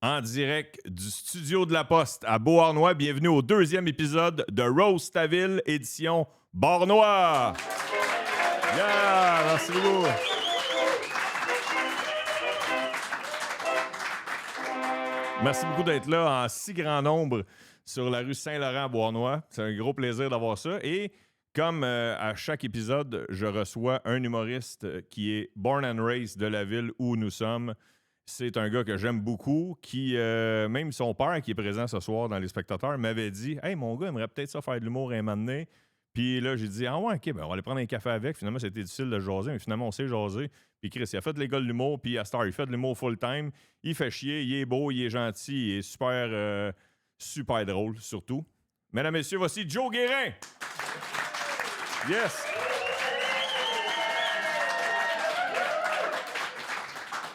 En direct du studio de la Poste à Beauharnois. Bienvenue au deuxième épisode de Roastaville, édition Beauharnois. Yeah, merci beaucoup. Merci beaucoup d'être là en si grand nombre sur la rue Saint-Laurent à Beauharnois. C'est un gros plaisir d'avoir ça. Et comme à chaque épisode, je reçois un humoriste qui est born and raised de la ville où nous sommes. C'est un gars que j'aime beaucoup, qui, même son père qui est présent ce soir dans Les Spectateurs, m'avait dit « Hey, mon gars aimerait peut-être ça faire de l'humour un moment donné. » Puis là, j'ai dit « Ah ouais, OK, ben on va aller prendre un café avec. » Finalement, c'était difficile de jaser, mais finalement, on s'est jasé. Puis Chris, il a fait de l'école de l'humour, puis à Star, il fait de l'humour full-time. Il fait chier, il est beau, il est gentil, il est super, super drôle, surtout. Mesdames, messieurs, voici Joe Guérin! Yes!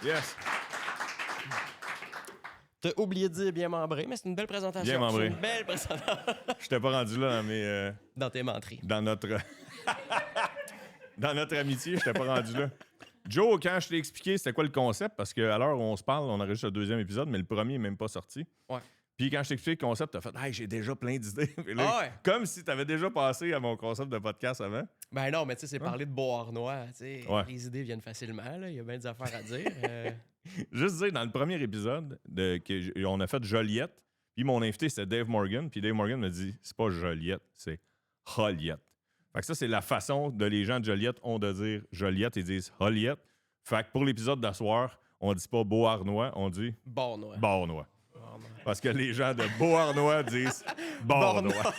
Yes! T'as oublié de dire bien membré, mais c'est une belle présentation. Bien membré. C'est une belle présentation. J'étais pas rendu là dans mes... Dans tes menteries. dans notre dans notre amitié, j'étais pas rendu là. Joe, quand je t'ai expliqué c'était quoi le concept, parce qu'à l'heure où on se parle, on enregistre le deuxième épisode, mais le premier n'est même pas sorti. Ouais. Puis quand je t'ai expliqué le concept, t'as fait « Hey, j'ai déjà plein d'idées. » Ah ouais. Comme si t'avais déjà passé à mon concept de podcast avant. Ben non, mais tu sais, c'est parler de Beauharnois. Tu sais, Ouais. les idées viennent facilement. Là. Il y a bien des affaires à dire. Juste dire, dans le premier épisode, on a fait Joliette, puis mon invité, c'était Dave Morgan, puis Dave Morgan me dit « C'est pas Joliette, c'est Joliette. » Fait que ça, c'est la façon de les gens de Joliette ont de dire Joliette, ils disent Joliette. Fait que pour l'épisode d'asseoir, on dit pas Beauharnois, on dit Beauharnois. Beauharnois. Parce que les gens de Beauharnois disent Beauharnois.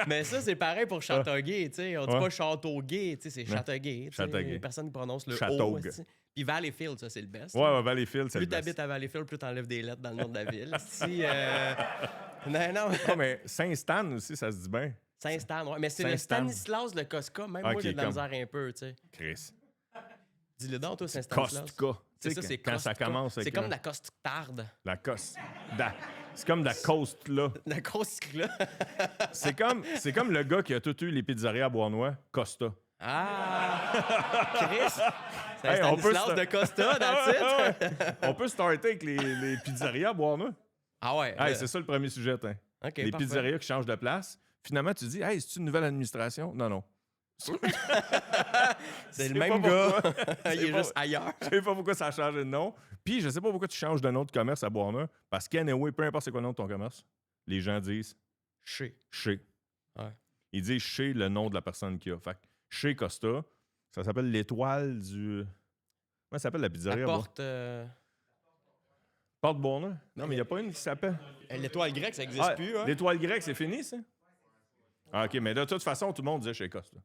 Mais ça, c'est pareil pour Châteauguay. Tu sais, on dit Ouais. pas Châteauguay, tu sais, c'est Châteauguay. Tu sais, Châteauguay. Personne ne prononce le Châteaugue. O. tu sais. Puis Valleyfield, ça, c'est le best. Ouais, ouais, Valleyfield, c'est Plus le best. t'habites à Valleyfield, plus t'enlèves des lettres dans le nom de la ville. Si, non. Non, mais Saint-Stan aussi, ça se dit bien. Saint-Stan, ouais. Mais c'est le Saint-Stan. Stanislas de Cosca. Même moi, Ok, j'ai de la comme- misère un peu, tu sais. Chris. Dis-le donc, toi, Saint-Stanislas. Kostka. C'est Tu sais, ça, c'est quand ça Kostka. commence avec C'est comme le- la costarde. La coste. C'est comme la coast, là. La cosque-là. C'est comme le gars qui a tout eu les pizzerias à Beauharnois, Costa. Ah! Chris! C'est Hey, on peut Stanislas de Costa, that's it. On peut starter avec les pizzerias à Beauharnois. Ah ouais. Hey, c'est ça le premier sujet, hein. OK, Les parfait. pizzerias qui changent de place. Finalement, tu dis, hey, c'est une nouvelle administration? Non, non. C'est sais le même pas gars. pourquoi. Il est pas- juste ailleurs. Je sais pas pourquoi ça a changé de nom. Puis, je sais pas pourquoi tu changes de nom de commerce à Beauharnois. Parce qu'anyway, peu importe c'est quoi le nom de ton commerce, les gens disent Chez. chez. Ouais. Ils disent chez le nom de la personne qui a. Fait que chez Costa, ça s'appelle l'étoile du. Comment ça s'appelle la pizzeria? La porte... Porte Beauharnois? Non, mais il n'y a pas une qui s'appelle. L'étoile grecque, ça n'existe Ah, plus, hein? l'étoile grecque, c'est fini, ça? Ah, OK, mais de toute façon, tout le monde disait chez Costa.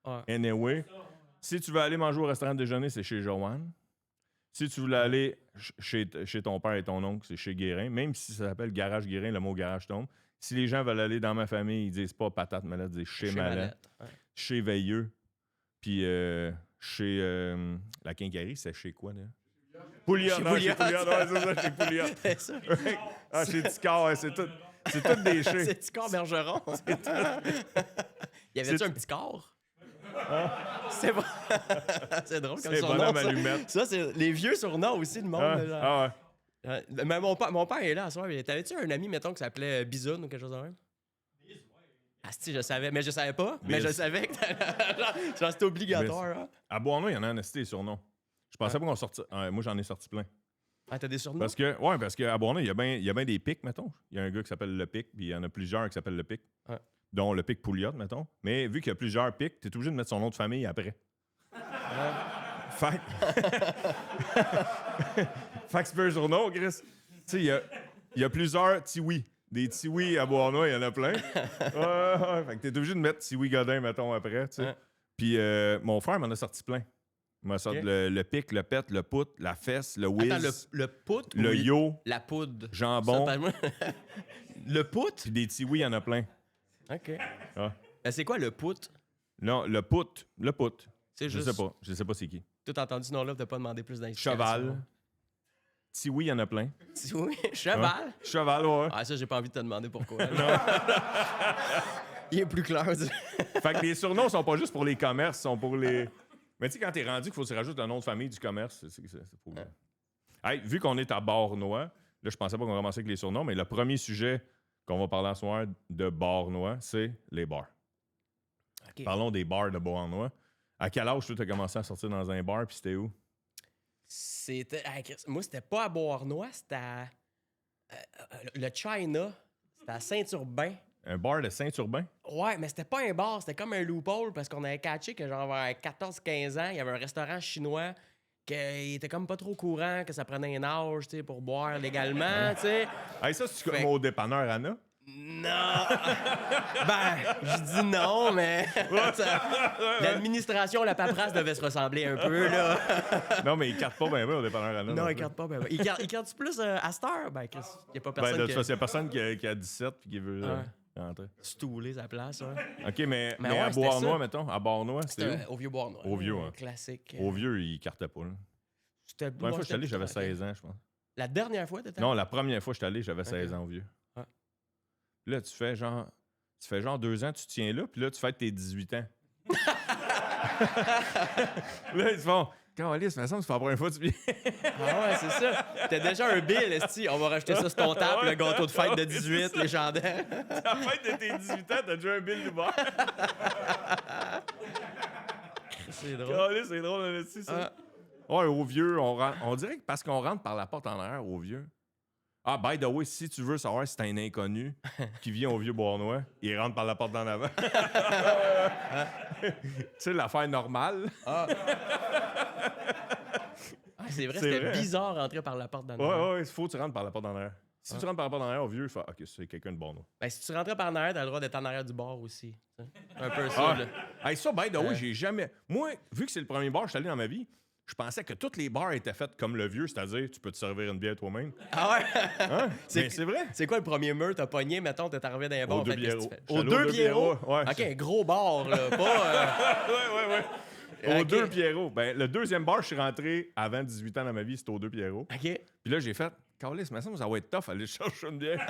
Ouais. Anyway, si tu veux aller manger au restaurant de déjeuner, c'est chez Joanne. Si tu voulais aller chez ton père et ton oncle, c'est chez Guérin. Même si ça s'appelle Garage Guérin, le mot garage tombe. Si les gens veulent aller dans ma famille, ils disent pas patate malade, ils disent chez Malade, Mallette. Ouais. chez Veilleux, puis chez la quincaillerie, c'est chez quoi, là? Pouliot, Chez non, chez Pouliot. Pouliot, ouais, c'est ça, chez Pouliot. C'est ça. Ah, chez Ticard, ouais, c'est tout des chez. C'est petit corps Bergeron. Y avait-tu un petit corps? C'est bon. C'est drôle comme C'est surnom, bonhomme ça. allumette. Ça, c'est les vieux surnoms aussi, le monde. Ah, là, genre. ah ouais. Mais mon père est là à soir. T'avais-tu un ami, mettons, qui s'appelait Bisoun ou quelque chose de même? Ah, si, je savais. Mais je savais pas. Mais je Biz. savais que genre, c'était obligatoire. Hein? À Beauharnois, il y en a un des surnoms. Je pensais pas qu'on sortait. Moi, j'en ai sorti plein. Ah, t'as des surnoms? Parce qu'à Beauharnois, il y a bien des pics, mettons. Il y a un gars qui s'appelle Le Pic, puis il y en a plusieurs qui s'appellent Le Pic. Ouais. Dont Le Pic Pouliot, mettons. Mais vu qu'il y a plusieurs pics, t'es obligé de mettre son nom de famille après. Fait que c'est pas un surnom, Chris. Tu sais, il y a plusieurs Tiwi. Des Tiwi à Beauharnois, il y en a plein. Ouais. Fait que t'es obligé de mettre Tiwi Godin, mettons, après, tu sais. Ouais. Puis mon frère m'en a sorti plein. Il m'a sorti Ok. le pic, le pet, le poutre, la fesse, le whiz, Attends, le poutre ou le yo, la poudre? jambon. Ça, le poutre? Puis des Tiwi, il y en a plein. OK. Ah. C'est quoi le poutre? Non, le poutre. C'est Je juste... sais pas c'est qui. Tout entendu ce nom-là, t'as pas demandé plus d'indications. Cheval. Tiwi, il y en a plein. Oui, cheval. Ouais. Cheval, ouais. Ah, ça, j'ai pas envie de te demander pourquoi. Il est plus clair. Fait que les surnoms sont pas juste pour les commerces, sont pour les. Mais tu sais, quand t'es rendu qu'il faut que tu rajoutes le nom de famille du commerce, c'est pas. Hey, vu qu'on est à Beauharnois, Là, je pensais pas qu'on commençait avec les surnoms, mais le premier sujet qu'on va parler ce soir de Beauharnois, c'est les bars. OK. Parlons des bars de Beauharnois. À quel âge tu as commencé à sortir dans un bar, puis c'était où? Moi, c'était pas à Beauharnois, c'était à le China. C'était à Saint-Urbain. Un bar de Saint-Urbain? Ouais, mais c'était pas un bar, c'était comme un loophole parce qu'on avait catché que genre vers 14-15 ans, il y avait un restaurant chinois qui était comme pas trop courant, que ça prenait un âge, tu sais, pour boire légalement, tu sais. Hey, ça, c'est Fait- comme au dépanneur Anna? Non! Ben, je dis non, mais l'administration, la paperasse devait se ressembler un peu, là. Non, mais ils cartent pas bien au dépanneur Anna. Non, plus. ils cardent pas, ben, il carte plus à cette heure? Ben, Chris, il y a pas Ben, personne de toute qui façon, il y a personne qui a 17 et qui veut rentrer. stoulé sa place, ouais. OK, mais ouais, à c'était Beauharnois, ça. mettons, à Beauharnois, c'était où? C'était au Vieux-Bois-Noir. Au Vieux, hein. Classique. Au Vieux, ils cartaient pas. Là. C'était La première fois que je suis allé, j'avais 16 ans, je pense. La dernière fois, t'étais? Non, la première fois que je suis allé, j'avais 16 ans au Vieux. Ouais. Puis là, tu fais genre 2 ans, tu tiens là, puis là, tu fêtes tes 18 ans. Là, ils se font... Calice, mais ça me fait la première fois que tu viens. Ah ouais, c'est ça. T'as déjà un bill, esti. On va rajouter ça sur ton table, le gâteau de fête de Ouais, 18, c'est les chandelles. À la fête de tes 18 ans, t'as déjà un bill d'Uber. C'est drôle. Calice, c'est drôle, là, ça. Ouais, au Vieux, on dirait que parce qu'on rentre par la porte en arrière, au Vieux. Ah, by the way, si tu veux savoir si t'es un inconnu qui vient au Vieux-Beauharnois, il rentre par la porte d'en avant. Tu sais, l'affaire normale. Ah, c'est vrai, C'est c'était vrai. bizarre rentrer par la porte d'en Ouais, arrière. ouais, il faut que tu rentres par la porte d'en arrière. Si tu rentres par la porte d'en arrière au Vieux, il faut OK, c'est quelqu'un de Beauharnois. Ben, si tu rentrais par en arrière, t'as le droit d'être en arrière du bar aussi. Tu sais. Un peu ça, Ah, là. hey, ça, by the way, j'ai jamais. Moi, vu que c'est le premier bar que je suis allé dans ma vie, je pensais que tous les bars étaient faits comme le Vieux, c'est-à-dire tu peux te servir une bière toi-même. Ah ouais? Hein? C'est- Mais c'est vrai. C'est quoi le premier mur t'as pogné, mettons, t'es arrivé dans un bar? Au Deux fait que qu'est-ce que tu Pierrots. fais? J'étais Au allé deux Pierrots? ouais. OK, un gros bar, là. Pas... Ouais. Au Ok. Deux Pierrots. Ben, le deuxième bar, je suis rentré avant 18 ans dans ma vie, c'était au Deux Pierrots. OK. Puis là, j'ai fait, Carlis, mais ça va être tough aller chercher une bière.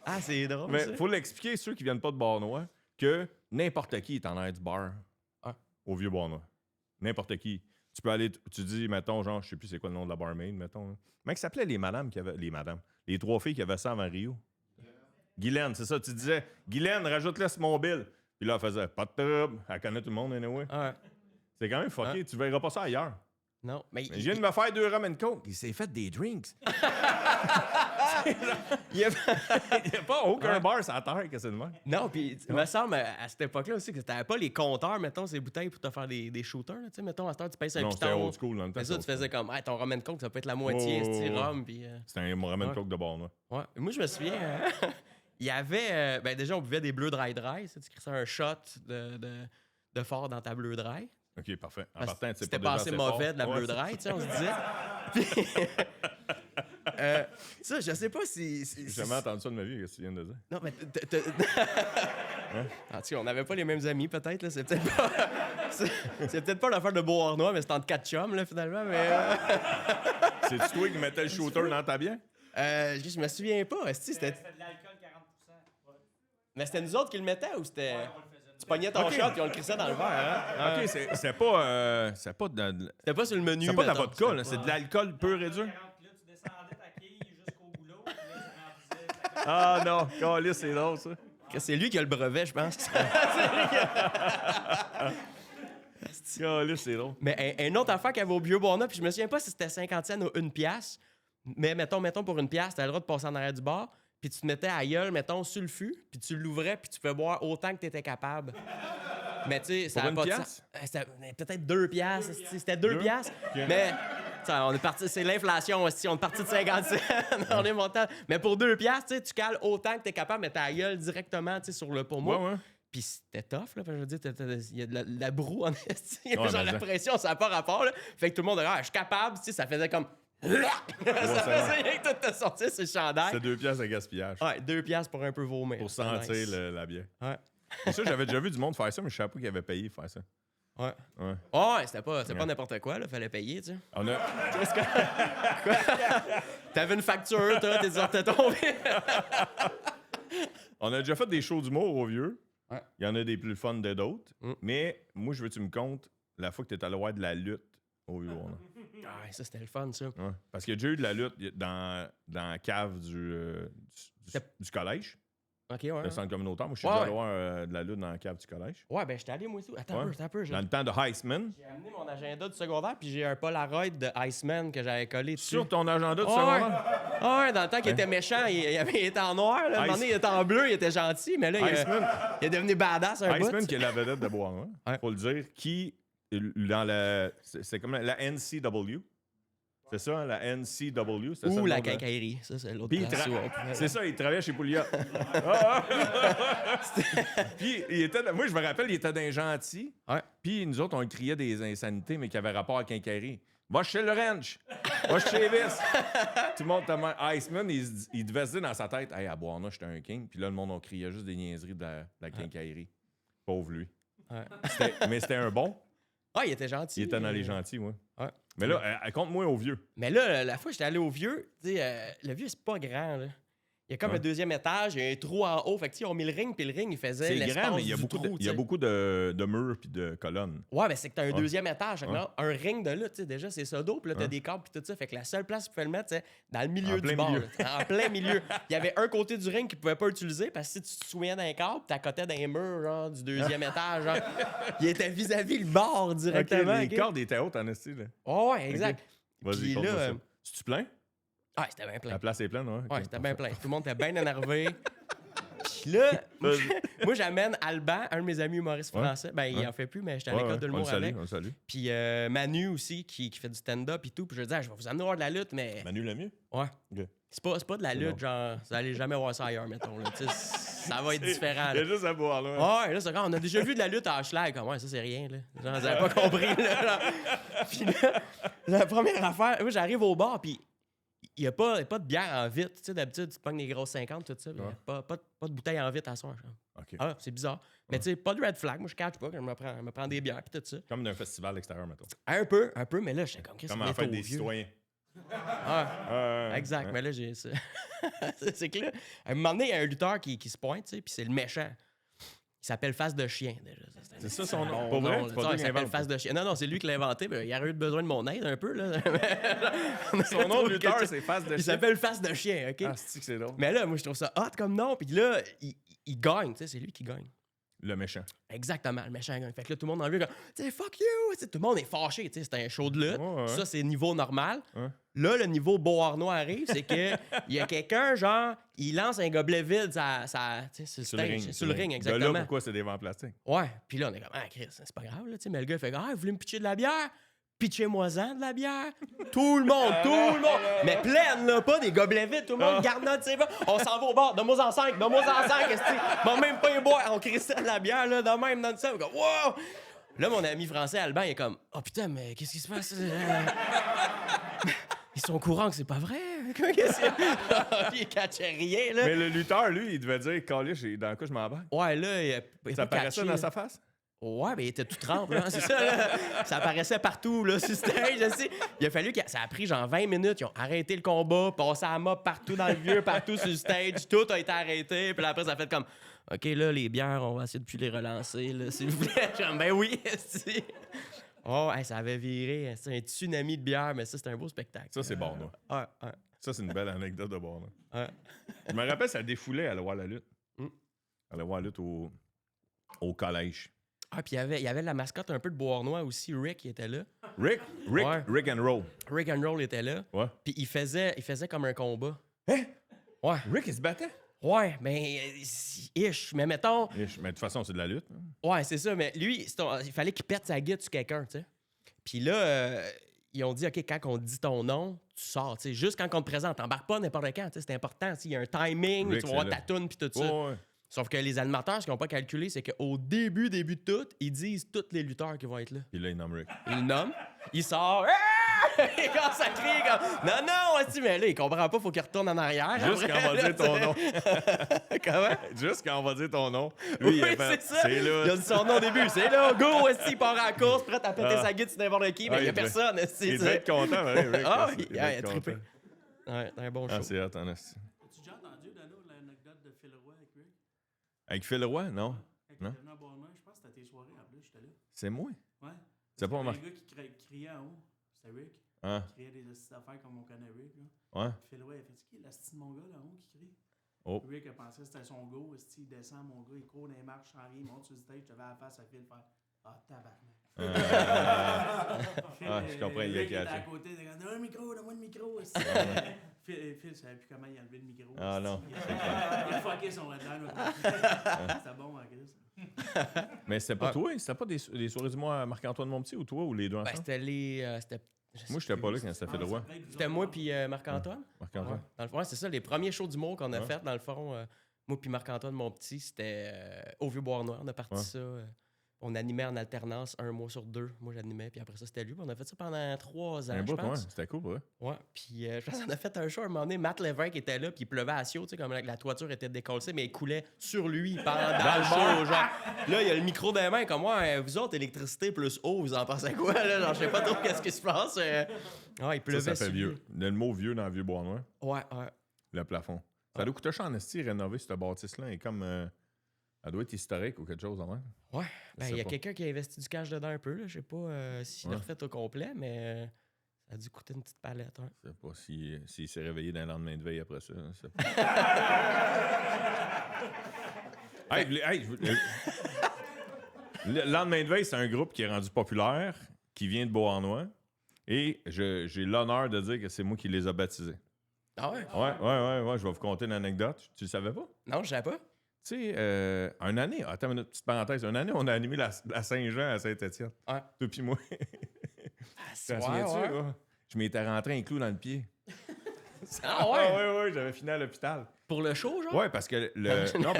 Ah, c'est drôle, Mais ça. faut l'expliquer, ceux qui viennent pas de Beauharnois, que n'importe qui est en arrière du bar Ah. au vieux Beauharnois. N'importe qui. Tu peux aller, tu dis, mettons, genre, je sais plus c'est quoi le nom de la barmaid, mettons. Là. Comment ça s'appelait les madames qui avaient. Les madames. Les 3 filles qui avaient ça avant Rio? Guylaine, c'est ça. Tu disais, Guylaine, rajoute-le sur mon bill. Puis là, elle faisait, pas de trouble. Elle connaît tout le monde, anyway. Ah ouais. C'est quand même fucké. Tu verras pas ça ailleurs. Non, mais... Mais je viens de me faire 2 rum and coke. Il s'est fait des drinks. il y a- Il n'y a pas aucun Ouais. bar sur la terre que c'est de même. Non, puis il me semble à cette époque-là aussi que t'avais pas les compteurs, mettons, ces bouteilles pour te faire des shooters. Tu sais, mettons, à cette heure, tu payes un Non, c'était piton. old school dans le temps. C'est ça, tu c'était faisais comme, hey, ton rum and coke, ça peut être la moitié, Oh, c'est ouais. rhum, puis... C'était un rum and Ouais. coke de Beauharnois. Ouais. Moi, je me souviens, il y avait... ben déjà, on buvait des bleus dry. Tu crées ça un shot de fort dans ta bleu dry. OK, parfait. En Parce partant, que c'est c'était pas pas déjà assez assez mauvais fort. de la Ouais, bleu dry, tu sais, on se disait. Puis, ça, je sais pas si... J'ai jamais entendu ça de ma vie, qu'est-ce que tu viens de dire. Non, mais... En tout cas, on n'avait pas les mêmes amis, peut-être. Là. C'est peut-être pas... c'est peut-être pas l'affaire de Beauharnois, mais c'est entre 4 chums, là, finalement. Mais... C'est-tu toi qui mettais le shooter dans ta bière? je me souviens pas. Esti, c'était... C'était de l'alcool 40%. Mais c'était nous autres qui le mettaient ou c'était... Ouais, on le faisait. Tu pognais ton Ok. shot et on le crissait dans le verre, hein? OK, c'est pas... c'est pas de, C'était pas sur le menu, c'est pas de la mettons. vodka, là, c'est de l'alcool pur et dur. 40, là, tu descendais ta quille jusqu'au boulot, puis là, ça remplissait. Ah non, Calice, c'est drôle, ça. C'est lui qui a le brevet, je pense. Calice, c'est drôle. Mais une autre affaire qu'il y avait au Vieux-Bois-Noir, puis je me souviens pas si c'était 50 cents ou une pièce, mais mettons pour une pièce, t'avais le droit de passer en arrière du bar, puis tu te mettais à gueule, mettons, sur le fût, puis tu l'ouvrais, puis tu pouvais boire autant que t'étais capable. Mais tu sais, ça Pour avait une pas de pièce? sens. C'était peut-être 2 piastres. C'était 2 piastres. Mais t'sais, on est parti, c'est l'inflation aussi. On est parti de 50 cents. On est monté. Mais pour 2 piastres, tu sais, tu cales autant que t'es capable, mais ta gueule directement tu sais, sur le pommeau. Ouais. Puis c'était tough, là. Je veux dire, il y a de la broue en esti. Il y a Ouais, genre mais la ça. pression, ça n'a pas rapport, là. Fait que tout le monde dit, je suis capable, tu sais, ça faisait comme. ça faisait rien que tout te sortir sur le chandail. C'est 2 piastres de gaspillage. Ouais, 2 piastres pour un peu vomir. Pour C'était sentir nice. la bière. Ouais. C'est ça, j'avais déjà vu du monde faire ça, mais je savais pas qu'ils avaient payé pour faire ça. Ouais. Ouais. Ouais, c'était pas n'importe quoi, là. Fallait payer, tu sais. On a... Qu'est-ce que. Quoi? T'avais une facture, toi, t'es sorti tombé. On a déjà fait des shows d'humour au vieux. Ouais. Il y en a des plus fun que d'autres. Mm. Mais moi, je veux que tu me comptes la fois que tu es allé voir de la lutte au vieux. Ah, ça, c'était le fun, ça. Ouais. Parce qu'il y a déjà eu de la lutte dans la cave du collège, OK, ouais. le centre communautaire. Moi, je suis Ouais, déjà ouais. allé voir de la lutte dans la cave du collège. Ouais, ben, j'étais allé, moi aussi. Attends Ouais. un peu. Dans le temps de Heisman. J'ai amené mon agenda du secondaire, puis j'ai un Polaroid de Iceman que j'avais collé dessus. Sur ton agenda de Ouais. secondaire. Ah ouais, dans le temps qu'il était méchant, il était en noir. Là. À un moment donné, il était en bleu, il était gentil, mais là, Iceman. il est devenu badass un Iceman, bout. qui est la vedette de Bois-Noir, Ouais. faut le dire, qui, dans la... C'est comme la NCW. C'est ça, hein, la NCW? C'est ça, Ou le la nom de- quincaillerie, ça, c'est l'autre Puis il place. tra- où on pouvait- C'est ça, il travaillait chez Pouliot. Puis moi, je me rappelle, il était d'un gentil. Ouais. Puis nous autres, on criait des insanités, mais qui avaient rapport à quincaillerie. Va chez le ranch. Va chez Vis. Tout le monde tellement. Iceman, il devait se dire dans sa tête, hey, à Bois-Noir, j'étais un king. Puis là, le monde, on criait juste des niaiseries de la quincaillerie. Pauvre lui. Ouais. Mais c'était un bon. Ah, il était gentil. Il était dans les gentils, ouais. Ouais. Mais là, compte-moi au vieux. Mais là, la fois que j'étais allé au vieux, tu sais, le vieux, c'est pas grand, là. Il y a comme Ouais. un deuxième étage, il y a un trou en haut. Fait que, tu sais, ils ont mis le ring, puis le ring, il faisait C'est l'espace grand, mais il y a du beaucoup, trou, il y a tu sais. beaucoup de murs puis de colonnes. Ouais, mais c'est que t'as un Ouais. deuxième étage. Fait que Ouais. là, un ring de là, tu sais, déjà, c'est ça d'eau, puis là, t'as Ouais. des câbles, puis tout ça. Fait que la seule place où tu pouvais le mettre, c'est dans le milieu En du plein bar. milieu. là, tu sais, en plein milieu. Il y avait un côté du ring qu'il pouvait pas utiliser, parce que si tu te souviens d'un câble, t'accotais dans les murs, genre, du deuxième étage, genre. Il était vis-à-vis le bar directement. Les ok? cordes étaient hautes en esti, là. Ouais, exact. Vas-y, Puis conte-moi là, ça. Tu plein? Ah, c'était bien plein. La place est pleine, ouais. Ouais, Ok, c'était bien parfait. plein. Tout le monde était bien énervé. Puis là, moi, j'amène Alban, un de mes amis humoristes Ouais. français. Ben, il Ouais. en fait plus, mais j'étais à Ouais, l'école ouais, de on le l'humour salue, avec. on le salue. Puis Manu aussi, qui fait du stand-up et tout. Puis je dis, je vais vous amener voir de la lutte, mais. Manu Lemieux? Ouais. Ok. C'est pas de la lutte, genre, vous allez jamais voir ça ailleurs, mettons. Là. Tu sais, ça va être différent. Il y Là. a juste à boire, là. Ouais, là, c'est quand on a déjà vu de la lutte à Hochelag. Comme, ouais, ça, c'est rien, là. Genre, vous avez pas compris, là. Genre. Puis là, la première affaire, moi, j'arrive au bar, puis il y a pas de bière en vitre. Tu sais, d'habitude, tu te pognes des grosses 50, tout ça. Mais Ouais. pas de bouteille en vitre à soir. Genre. OK. Ah, c'est bizarre. Mais tu sais, pas de red flag. Moi, je cache pas que je me prends des bières, puis tout ça. Comme d'un festival extérieur, mettons. Un peu, mais là, j'étais comme, qu'est-ce Comme que en c'est fait des citoyens. Ah, exact, mais là, j'ai ça. C'est que là, à un moment donné, il y a un lutteur qui se pointe, tu sais, puis c'est le méchant. Il s'appelle Face de Chien, déjà. C'est ça son nom. Bon Pas vrai? nom, C'est là. pas Ça, toi il qui s'appelle invente Face de Chien. Non, c'est lui qui l'a inventé, mais il aurait eu besoin de mon aide un peu, là. Son nom de lutteur, c'est Face de Il Chien. s'appelle Face de Chien, OK? Ah, c'est que c'est drôle. Mais là, moi, je trouve ça hot comme nom, puis là, il gagne, tu sais, c'est lui qui gagne. Le méchant. Exactement, le méchant gagne. Fait que là, tout le monde en veut comme, tu sais, fuck you! Tu sais, tout le monde est fâché, tu sais, c'est un show de lutte. Ouais, ouais. Ça, c'est niveau normal. Ouais. Là, le niveau Beauharnois arrive, c'est que il y a quelqu'un, genre, il lance un gobelet vide tu sais, sur le Sur le stage, ring. sur le ring, De exactement. là, pourquoi c'est des vents en plastique? Ouais, puis là, on est comme, ah, Chris, c'est pas grave, là, tu sais, mais le gars, il fait, ah, vous voulez me pitcher de la bière? Pitchez-moi-en de la bière. Tout le monde. Mais pleine, là, pas des gobelets vides. Tout le monde garnotte, tu sais. On s'en va au bar. Donne-moi-en 5, qu'est-ce que bon, même pas y boire. On cristale de la bière, là, de même, dans le sang. Wow! Là, mon ami français, Alban, il est comme, oh putain, mais qu'est-ce qui se passe? Ils sont au courant que c'est pas vrai. Qu'est-ce que il catchait rien, là. Mais le lutteur, lui, il devait dire, Calice, dans quoi je m'embarque? Ouais, là, il Ça paraissait dans sa face? Ouais, mais il était tout trempe, là, c'est ça, là. Ça apparaissait partout, là, sur stage, je sais. Il a fallu que... Ça a pris genre 20 minutes. Ils ont arrêté le combat, passé à la mop partout dans le vieux, partout sur le stage. Tout a été arrêté. Puis là, après, ça a fait comme... OK, là, les bières, on va essayer de plus les relancer, là, s'il vous plaît. Genre, ben oui, si. Oh, hey, ça avait viré. C'est un tsunami de bière, mais ça, c'était un beau spectacle. Ça, c'est bon, là. Ouais. Ça, c'est une belle anecdote de bord, là. Ouais. Je me rappelle, ça défoulait à aller voir la lutte. Mm. Aller voir la lutte au collège. Ah, puis il y avait la mascotte un peu de Beauharnois aussi, Rick, qui était là. Rick and Roll. Rick and Roll était là. Ouais. Puis il faisait comme un combat. Hein? Ouais. Rick, il se battait? Ouais, mais ish. Mais mettons, Mais de toute façon, c'est de la lutte. hein. ouais, c'est ça. Mais lui, il fallait qu'il pète sa guide sur quelqu'un, tu sais. Puis là, ils ont dit, OK, quand on dit ton nom, tu sors, tu sais. Juste quand on te présente, t'embarques pas n'importe quand, tu sais. C'est important, tu sais. Il y a un timing, Rick, tu vas voir c'est ta là. toune, puis tout ça. Ouais. Sauf que les animateurs, ce qu'ils n'ont pas calculé, c'est qu'au début de tout, ils disent tous les lutteurs qui vont être là. Puis là, il nomme Rick. Il le nomme, il sort, il commence à crier comme, non, aussi, mais là, il comprend pas, faut qu'il retourne en arrière. Juste après, quand on va là, dire ton nom. Comment? Juste quand on va dire ton nom. Lui, il a Oui, fait, c'est ça. c'est là. Il a dit son nom au début. C'est là, go, aussi, il part en course, prêt à péter Ah. sa guide sur n'importe qui, mais il y a il devait- personne, esti, Il tu devait sais. être content, mais Rick. Ah parce oui, qu'il il devait a être trippé. content. Ouais, c'est un bon show. Ah, c'est hot, en esti. As-tu déjà entendu, Dano, l'anecdote de Phil Roy avec Rick? Avec Phil Roy, non? Quand il Non. est venu à Bournemouth, je pense que c'était tes soirées en plus, j'étais là. C'est moi. Ouais. C'est pas un remarqué. gars qui criait en haut. C'était Rick. Hein? Il criait des petites affaires comme on connaît Rick. Là. Ouais. Puis Phil Roy, il a fait qui est l'asti de mon gars là-haut qui crie? Oh. Rick a pensé que c'était son go. Il descend, mon gars, il court dans les marches, sans rien, il monte sur le stage, j'avais la face à Phil faire ah, tabarnak. Je comprends, il a Rick était catché. à côté, il a dit donne-moi le micro, donne-moi le micro. Phil savait plus comment il enlever le micro. Ah non. Il a fucké son headline. C'était bon, en Chris. Mais c'était pas toi? C'était pas des soirées du mois à Marc-Antoine Monpetit ou toi ou les deux ensemble? C'était les. Moi, j'étais pas là quand ça fait droit. C'était moi puis Marc-Antoine. Marc-Antoine. Ouais. Dans le fond, c'est ça, les premiers shows d'humour qu'on a Ouais. fait, dans le fond, moi puis Marc-Antoine, mon petit, c'était au Vieux-Bois-Noir. On a parti Ouais. ça. On animait en alternance 1 mois sur 2. Moi, j'animais, puis après ça, c'était lui. Puis on a fait ça pendant 3 ans, Un je bout, ouais. pense. C'était cool, ouais. Ouais, puis je pense qu'on a fait un show à un moment donné. Matt Lévesque était là, puis il pleuvait à Sio, tu sais, comme la toiture était décollée, mais il coulait sur lui pendant dans le show, genre. Là, il y a le micro dans les mains, comme moi, vous autres, électricité plus eau, vous en pensez quoi, là? Genre, je sais pas trop qu'est-ce qui se passe. Ah, il pleuvait Ça fait sur vieux. lui. Le mot vieux dans le vieux bois noir, Ouais, ouais. le plafond. Ça doit coûter cher en esti rénover cette bâtisse-là. Et comme. Elle doit être historique ou quelque chose en même. Ouais, Je ben sais il y a pas. quelqu'un qui a investi du cash dedans un peu, là. Je sais pas s'il l'a Ouais. refait au complet, mais ça a dû coûter une petite palette. Ouais. Je sais pas s'il s'est réveillé d'un lendemain de veille après ça. Je sais pas. Le lendemain de veille, c'est un groupe qui est rendu populaire, qui vient de Beauharnois. Et j'ai l'honneur de dire que c'est moi qui les a baptisés. Ah ouais? Ouais. Je vais vous conter une anecdote. Tu le savais pas? Non, je savais pas. Tu sais, une année, attends une petite parenthèse, une année, on a animé la Saint-Jean à Saint-Étienne. Ouais. Toi puis moi. Tu te souviens-tu, ouais. là? Je m'étais rentré un clou dans le pied. Ah ouais? Ouais, j'avais fini à l'hôpital. Pour le show, genre? Ouais, parce que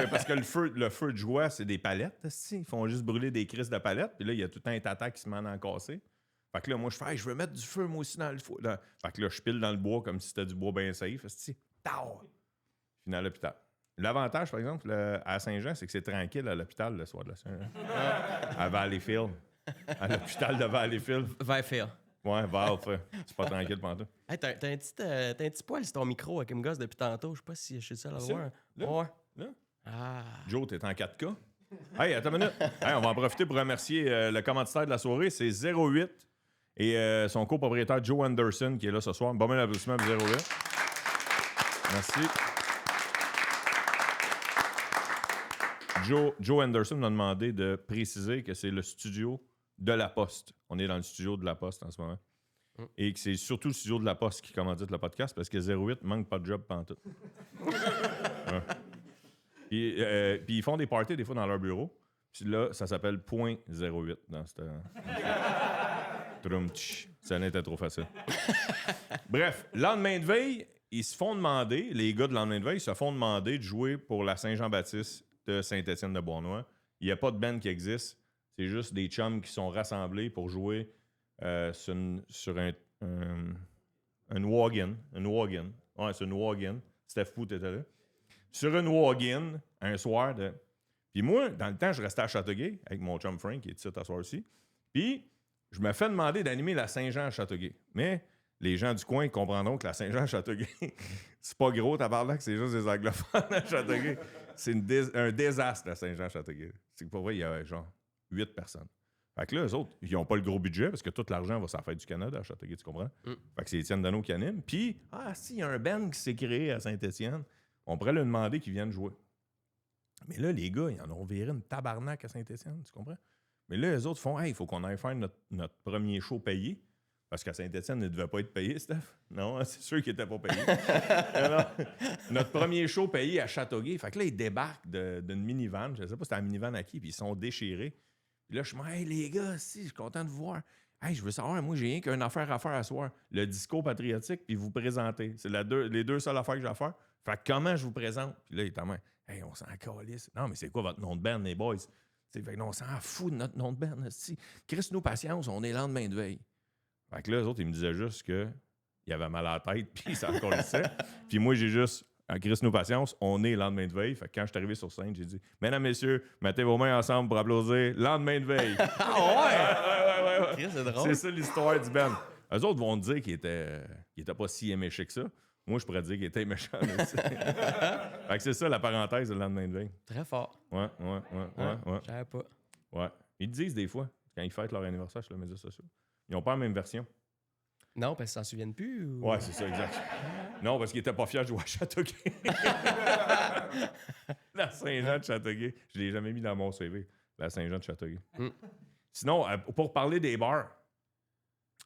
parce que le feu de joie, c'est des palettes. Ils font juste brûler des crises de palettes. Puis là, il y a tout un tata qui se m'en a cassé. Fait que là, moi, je fais, je veux mettre du feu, moi aussi, dans le feu. Fait que là, je pile dans le bois comme si c'était du bois bien safe. Tao! Fini à l'hôpital. L'avantage, par exemple, à Saint-Jean, c'est que c'est tranquille à l'hôpital le soir de la Saint-Jean. À Valleyfield. À l'hôpital de Valleyfield. Va faire. Ouais, Valve. C'est pas tranquille pendant tout. Hey, t'as un petit poil sur ton micro qui me gosse depuis tantôt. Je sais pas si je suis seul à le Ça? voir. Là? Ouais. Là? Ah. Joe, t'es en 4K. Hey, attends une minute. Hey, on va en profiter pour remercier le commanditaire de la soirée. C'est 08 et son copropriétaire Joe Anderson qui est là ce soir. Bon, applaudissement pour 08. Merci. Joe Anderson m'a demandé de préciser que c'est le studio de La Poste. On est dans le studio de La Poste en ce moment. Et que c'est surtout le studio de La Poste qui commandite le podcast parce que 08 manque pas de job pantoute. Ouais. Puis ils font des parties des fois dans leur bureau. Puis là, ça s'appelle point 08 dans cette... Ça n'était trop facile. Bref, lendemain de veille, ils se font demander, les gars de lendemain de veille se font demander de jouer pour la Saint-Jean-Baptiste de Saint-Étienne-de-Beauharnois. Il n'y a pas de band qui existe. C'est juste des chums qui sont rassemblés pour jouer sur un wagon. Une wagon. Ouais, c'est une wagon. Steph Pout était là. Sur une wagon, un soir de... Puis moi, dans le temps, je restais à Châteauguay avec mon chum Frank, qui est ici à soir aussi. Puis, je me fais demander d'animer la Saint-Jean à Châteauguay. Mais les gens du coin comprendront que la Saint-Jean à Châteauguay, c'est pas gros, tabarnak, c'est juste des anglophones à Châteauguay. C'est un désastre, la Saint-Jean à Châteauguay. C'est que pour vrai, il y a genre 8 personnes. Fait que là, eux autres, ils n'ont pas le gros budget parce que tout l'argent va s'en faire du Canada à Châteauguay, tu comprends? Fait que c'est Étienne Dano qui anime. Puis, si, il y a un band qui s'est créé à Saint-Étienne, on pourrait lui demander qu'il vienne jouer. Mais là, les gars, ils en ont viré une tabarnak à Saint-Étienne, tu comprends? Mais là, les autres font, hey, il faut qu'on aille faire notre premier show payé. Parce qu'à Saint-Étienne, il ne devait pas être payé, Steph. Non, c'est sûr qu'il n'était pas payé. Alors, notre premier show payé à Châteauguay. Fait que là, ils débarquent d'une minivan. Je ne sais pas si c'était la minivan à qui, puis ils sont déchirés. Puis là, je me dis, hey, les gars, si, je suis content de vous voir. Hey, je veux savoir, moi, j'ai rien qu'une affaire à faire à soir. Le discours patriotique, puis vous présenter. C'est les deux seules affaires que j'ai à faire. Fait que comment je vous présente? Puis là, il est en main. Hey, on s'en calisse. Non, mais c'est quoi votre nom de band, les boys? Fait que on s'en fout de notre nom de band. Chris-nous patience, on est lendemain de veille. Fait que là, eux autres, ils me disaient juste qu'il avait mal à la tête, puis ça s'en calissait. Puis moi, j'ai juste, Chris-nous patience, on est lendemain de veille. Fait que quand je suis arrivé sur scène, j'ai dit, mesdames, messieurs, mettez vos mains ensemble pour applaudir lendemain de veille. Ah ouais? Ouais. C'est drôle. C'est ça l'histoire du band. Eux autres vont dire qu'il était pas si méchant que ça. Moi, je pourrais dire qu'il était méchant aussi. Fait que c'est ça la parenthèse de lendemain de veille. Très fort. Ouais. Je savais pas. Ouais. Ils disent des fois, quand ils fêtent leur anniversaire sur les médias sociaux, ils n'ont pas la même version. Non, parce qu'ils s'en souviennent plus. Ou... Ouais, c'est ça, exact. Non, parce qu'il était pas fier de jouer à Châteauguay. La Saint-Jean de Châteauguay. Je l'ai jamais mis dans mon CV. La Saint-Jean de Châteauguay. Sinon, pour parler des bars,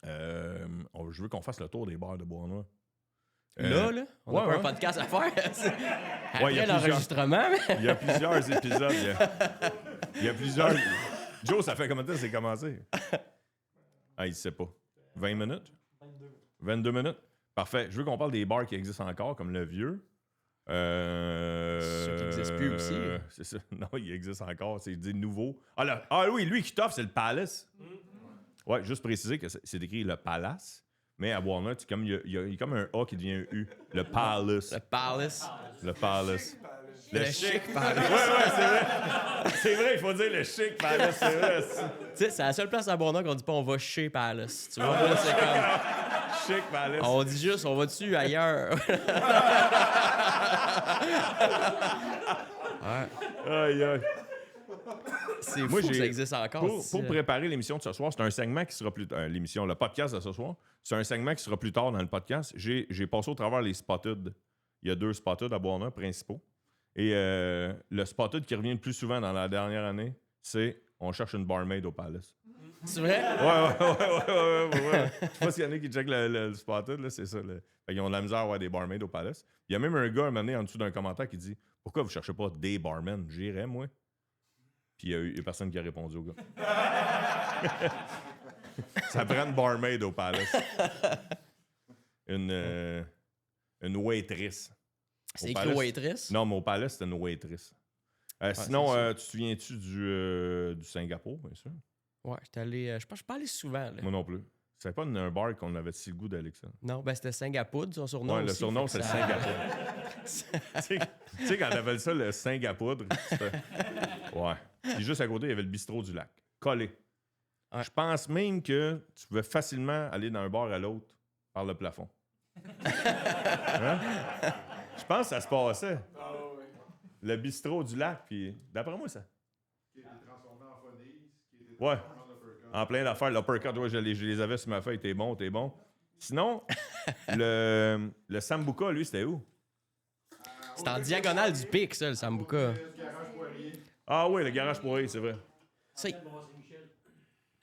je veux qu'on fasse le tour des bars de Bois-Noir. Là, on a ouais, pas un podcast à faire. Ouais, il y a Après l'enregistrement. Mais... Il y a plusieurs épisodes. Il y a plusieurs... Joe, ça fait combien de temps que c'est commencé? Ah, il sait pas. 20 minutes? 22 minutes? Parfait. Je veux qu'on parle des bars qui existent encore, comme le Vieux. Ceux qui n'existent plus aussi. C'est ça. Non, il existe encore. C'est des nouveaux. Oui, lui qui t'offre, c'est le Palace. Ouais, juste préciser que c'est écrit le Palace. Mais à Bois-Noir, il y a comme un A qui devient un U. Le Palace. Le Palace. Le Palace. Le chic Palace. Ouais, c'est vrai. C'est vrai, il faut dire le chic Palace, c'est vrai. Tu sais, c'est la seule place à Bourneuf qu'on dit pas on va chez Palace. Tu vois, là, c'est comme. Chic Palace. On dit juste on va dessus ailleurs. Ouais. Aïe, aïe. C'est Moi, fou que ça existe encore. Pour préparer l'émission de ce soir, c'est un segment qui sera plus tard. L'émission, le podcast de ce soir, c'est un segment qui sera plus tard dans le podcast. J'ai passé au travers les spotted. Il y a 2 spotted à Bourneuf principaux. Et le spotted qui revient le plus souvent dans la dernière année, c'est on cherche une barmaid au Palace. C'est vrai? Ouais. Je sais pas s'il y en a qui checkent le spotted, là, c'est ça. Ils ont de la misère à avoir des barmaids au Palace. Il y a même un gars, un moment donné, en dessous d'un commentaire qui dit « Pourquoi vous cherchez pas des barmen? J'irais, moi. » Puis il y a personne qui a répondu au gars. Ça prend une barmaid au Palace. Une waitress. C'est écrit waitress? Non, mais au Palace, c'était une waitress. Sinon, tu te souviens-tu du Singapour, bien sûr? Ouais, j'étais allé. Je pense que je suis pas allé souvent. Là. Moi non plus. C'était pas un bar qu'on avait si le goût d'aller que ça. Non, ben c'était Singapour, son surnom. Ouais, le aussi, surnom, c'est fait le que Singapour. Tu sais, quand on appelle ça le Singapour, ouais. Puis juste à côté, il y avait le bistrot du lac. Collé. Ouais. Je pense même que tu pouvais facilement aller d'un bar à l'autre par le plafond. Hein? Je pense que ça se passait. Le bistrot du lac, puis d'après moi, ça. Qui a été transformé en Fonise, qui a été Ouais. transformé en uppercut. En plein d'affaires. L'uppercut, ouais, je les avais sur ma feuille. T'es bon. Sinon, le Sambuca, lui, c'était où? c'est en diagonale du pic, ça, le Sambuca. Le garage Poirier, Ah oui, le garage Poirier, c'est vrai. C'est... qui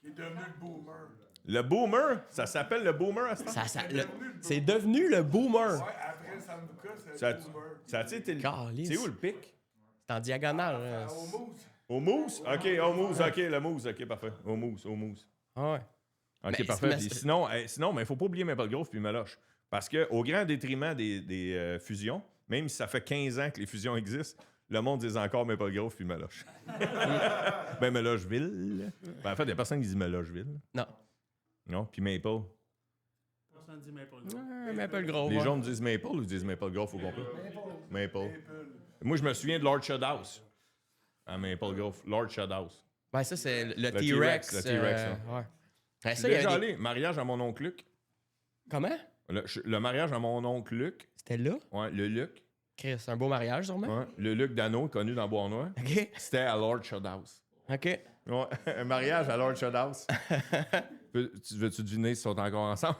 est devenu le boomer. Le Boomer? Ça s'appelle le Boomer à ce temps? C'est devenu le boomer. Ouais, après le Sambuca, c'est Ça, le boomer. ça a-tu été le... Calice. C'est où le pic? C'est en diagonale. Au Mousse. Au Mousse? OK, au Mousse. OK, le Mousse. OK, parfait. Au Mousse. Ah ouais. OK, Mais parfait. c'est- Puis sinon, il ne faut pas oublier Maple Grove puis Meloche. Parce qu'au grand détriment des fusions, même si ça fait 15 ans que les fusions existent, le monde dit encore Maple Grove puis Meloche. Ben, Melocheville. Ben, en fait, il n'y a personne qui dit Melocheville. Non. Non? Puis Maple. Personne dit Maple Grove. Maple Grove. Les ouais. jaunes disent Maple ou disent Maple Grove au complet? Maple. Moi, je me souviens de Lord Shadhouse. À Maple Grove. Lord Shadhouse. Ouais, ça, c'est le T-Rex, T-Rex. le T-Rex, ouais. Je Ouais, suis ça, il y déjà avait des- allé. Mariage à mon oncle Luc. Comment? Le mariage à mon oncle Luc. C'était là? Ouais, le Luc. Chris, c'est un beau mariage, sûrement. Ouais, le Luc Dano, connu dans Bois-Noir. OK. C'était à Lord Shadhouse. OK. Ouais, un mariage à Lord Shadhouse. Veux-tu deviner s'ils sont encore ensemble?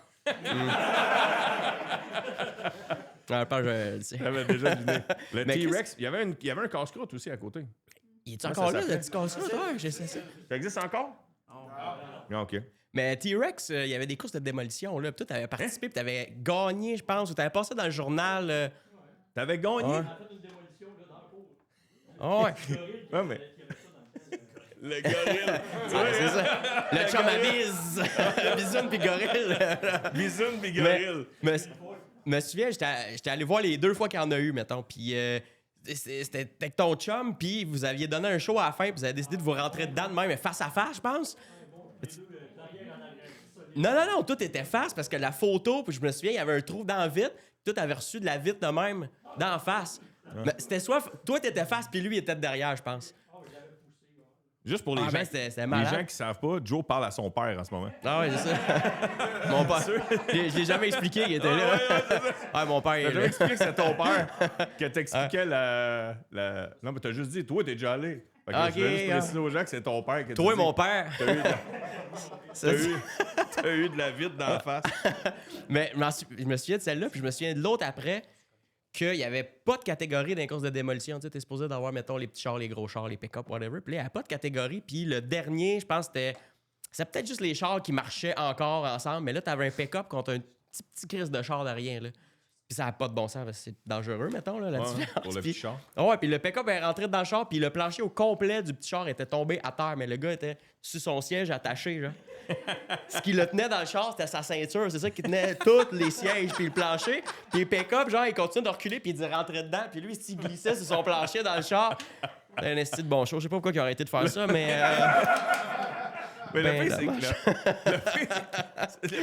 Ouais, pas, je le sais. J'avais déjà deviné. Le Mais T-Rex, il y avait un casse-croûte aussi à côté. Il est Comment encore ça là, le s'appelle? petit casse-croûte? Ouais, je sais ça. Ça existe encore? Ah, OK. Mais T-Rex, il y avait des courses de démolition, là. Puis toi, t'avais participé, puis t'avais gagné, je pense, ou t'avais passé dans le journal. T'avais gagné? Ouais. Ah ouais. Ouais, mais... Le gorille. Ouais, c'est ça. Le chum à bise. Bisoun puis gorille. Bisoun pis gorille. Me souviens, j'étais allé voir les 2 fois qu'il y en a eu, mettons. Puis c'était avec ton chum, puis vous aviez donné un show à la fin, puis vous avez décidé de vous rentrer dedans de même, mais face à face, je pense. Non, tout était face parce que la photo, puis je me souviens, il y avait un trou dans la vitre, puis tout avait reçu de la vitre de même, d'en face. Mais c'était soit. Toi, t'étais face, puis lui, il était derrière, je pense. Juste pour les Ah, gens, ben, c'était les malade. gens qui savent pas, Joe parle à son père en ce moment. Ah ouais, c'est ça. Mon père. Je l'ai jamais expliqué qu'il était là. Ah, mon père, il T'as est jamais là. expliqué que c'était ton père qui t'expliquait la... Non, mais t'as juste dit, toi, t'es déjà allé. Fait que Ok, je voulais juste ah. préciser aux gens que c'est ton père que Toi et tu dis mon père. que t'as eu, Ça, t'as eu de la vide dans la face. Mais je me souviens de celle-là, puis je me souviens de l'autre après, qu'il n'y avait pas de catégorie dans les courses de démolition. Tu sais, t'es supposé d'avoir, mettons, les petits chars, les gros chars, les pick-up, whatever. Puis là, il n'y avait pas de catégorie. Puis le dernier, je pense, c'est peut-être juste les chars qui marchaient encore ensemble. Mais là, t'avais un pick-up contre un petit crise de char de rien, là. Puis ça n'a pas de bon sens, parce que c'est dangereux, mettons, là, la Ouais, différence. pour le Puis- petit char. Ouais, puis le pick-up est rentré dans le char, puis le plancher au complet du petit char était tombé à terre, mais le gars était sur son siège attaché, genre. Ce qui le tenait dans le char, c'était sa ceinture. C'est ça qui tenait tous les sièges, puis le plancher. Puis le pick-up, genre, il continue de reculer, puis il rentrait dedans, puis lui, il glissait sur son plancher dans le char. C'était un esti de bon show. Je sais pas pourquoi il a arrêté de faire ça, mais... Mais Ben, le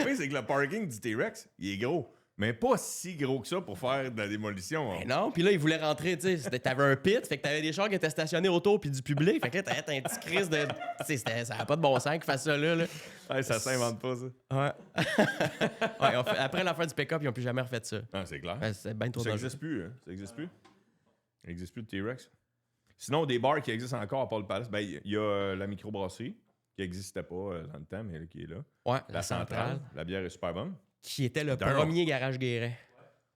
pire, c'est que le parking du T-Rex, il est gros. Mais pas si gros que ça pour faire de la démolition. Ben non, puis là, il voulait rentrer, tu sais, t'avais un pit, fait que t'avais des chars qui étaient stationnés autour, puis du public, fait que là, t'avais un petit crise de... Tu sais, ça n'a pas de bon sens qu'il fasse ça là. Ouais, ça s'invente pas, ça. Ouais. Ouais, après l'affaire du pick-up, ils n'ont plus jamais refait ça. Ah, c'est clair. Ouais, c'est bien trop Ça dangereux. n'existe plus, hein? Ça existe plus. Il n'existe plus de T-Rex. Sinon, des bars qui existent encore à Paul Palace, ben, il y a la microbrasserie qui n'existait pas dans le temps, mais qui est là. Ouais, La centrale. La bière est super bonne. Qui était le D'ailleurs. premier garage Guéret.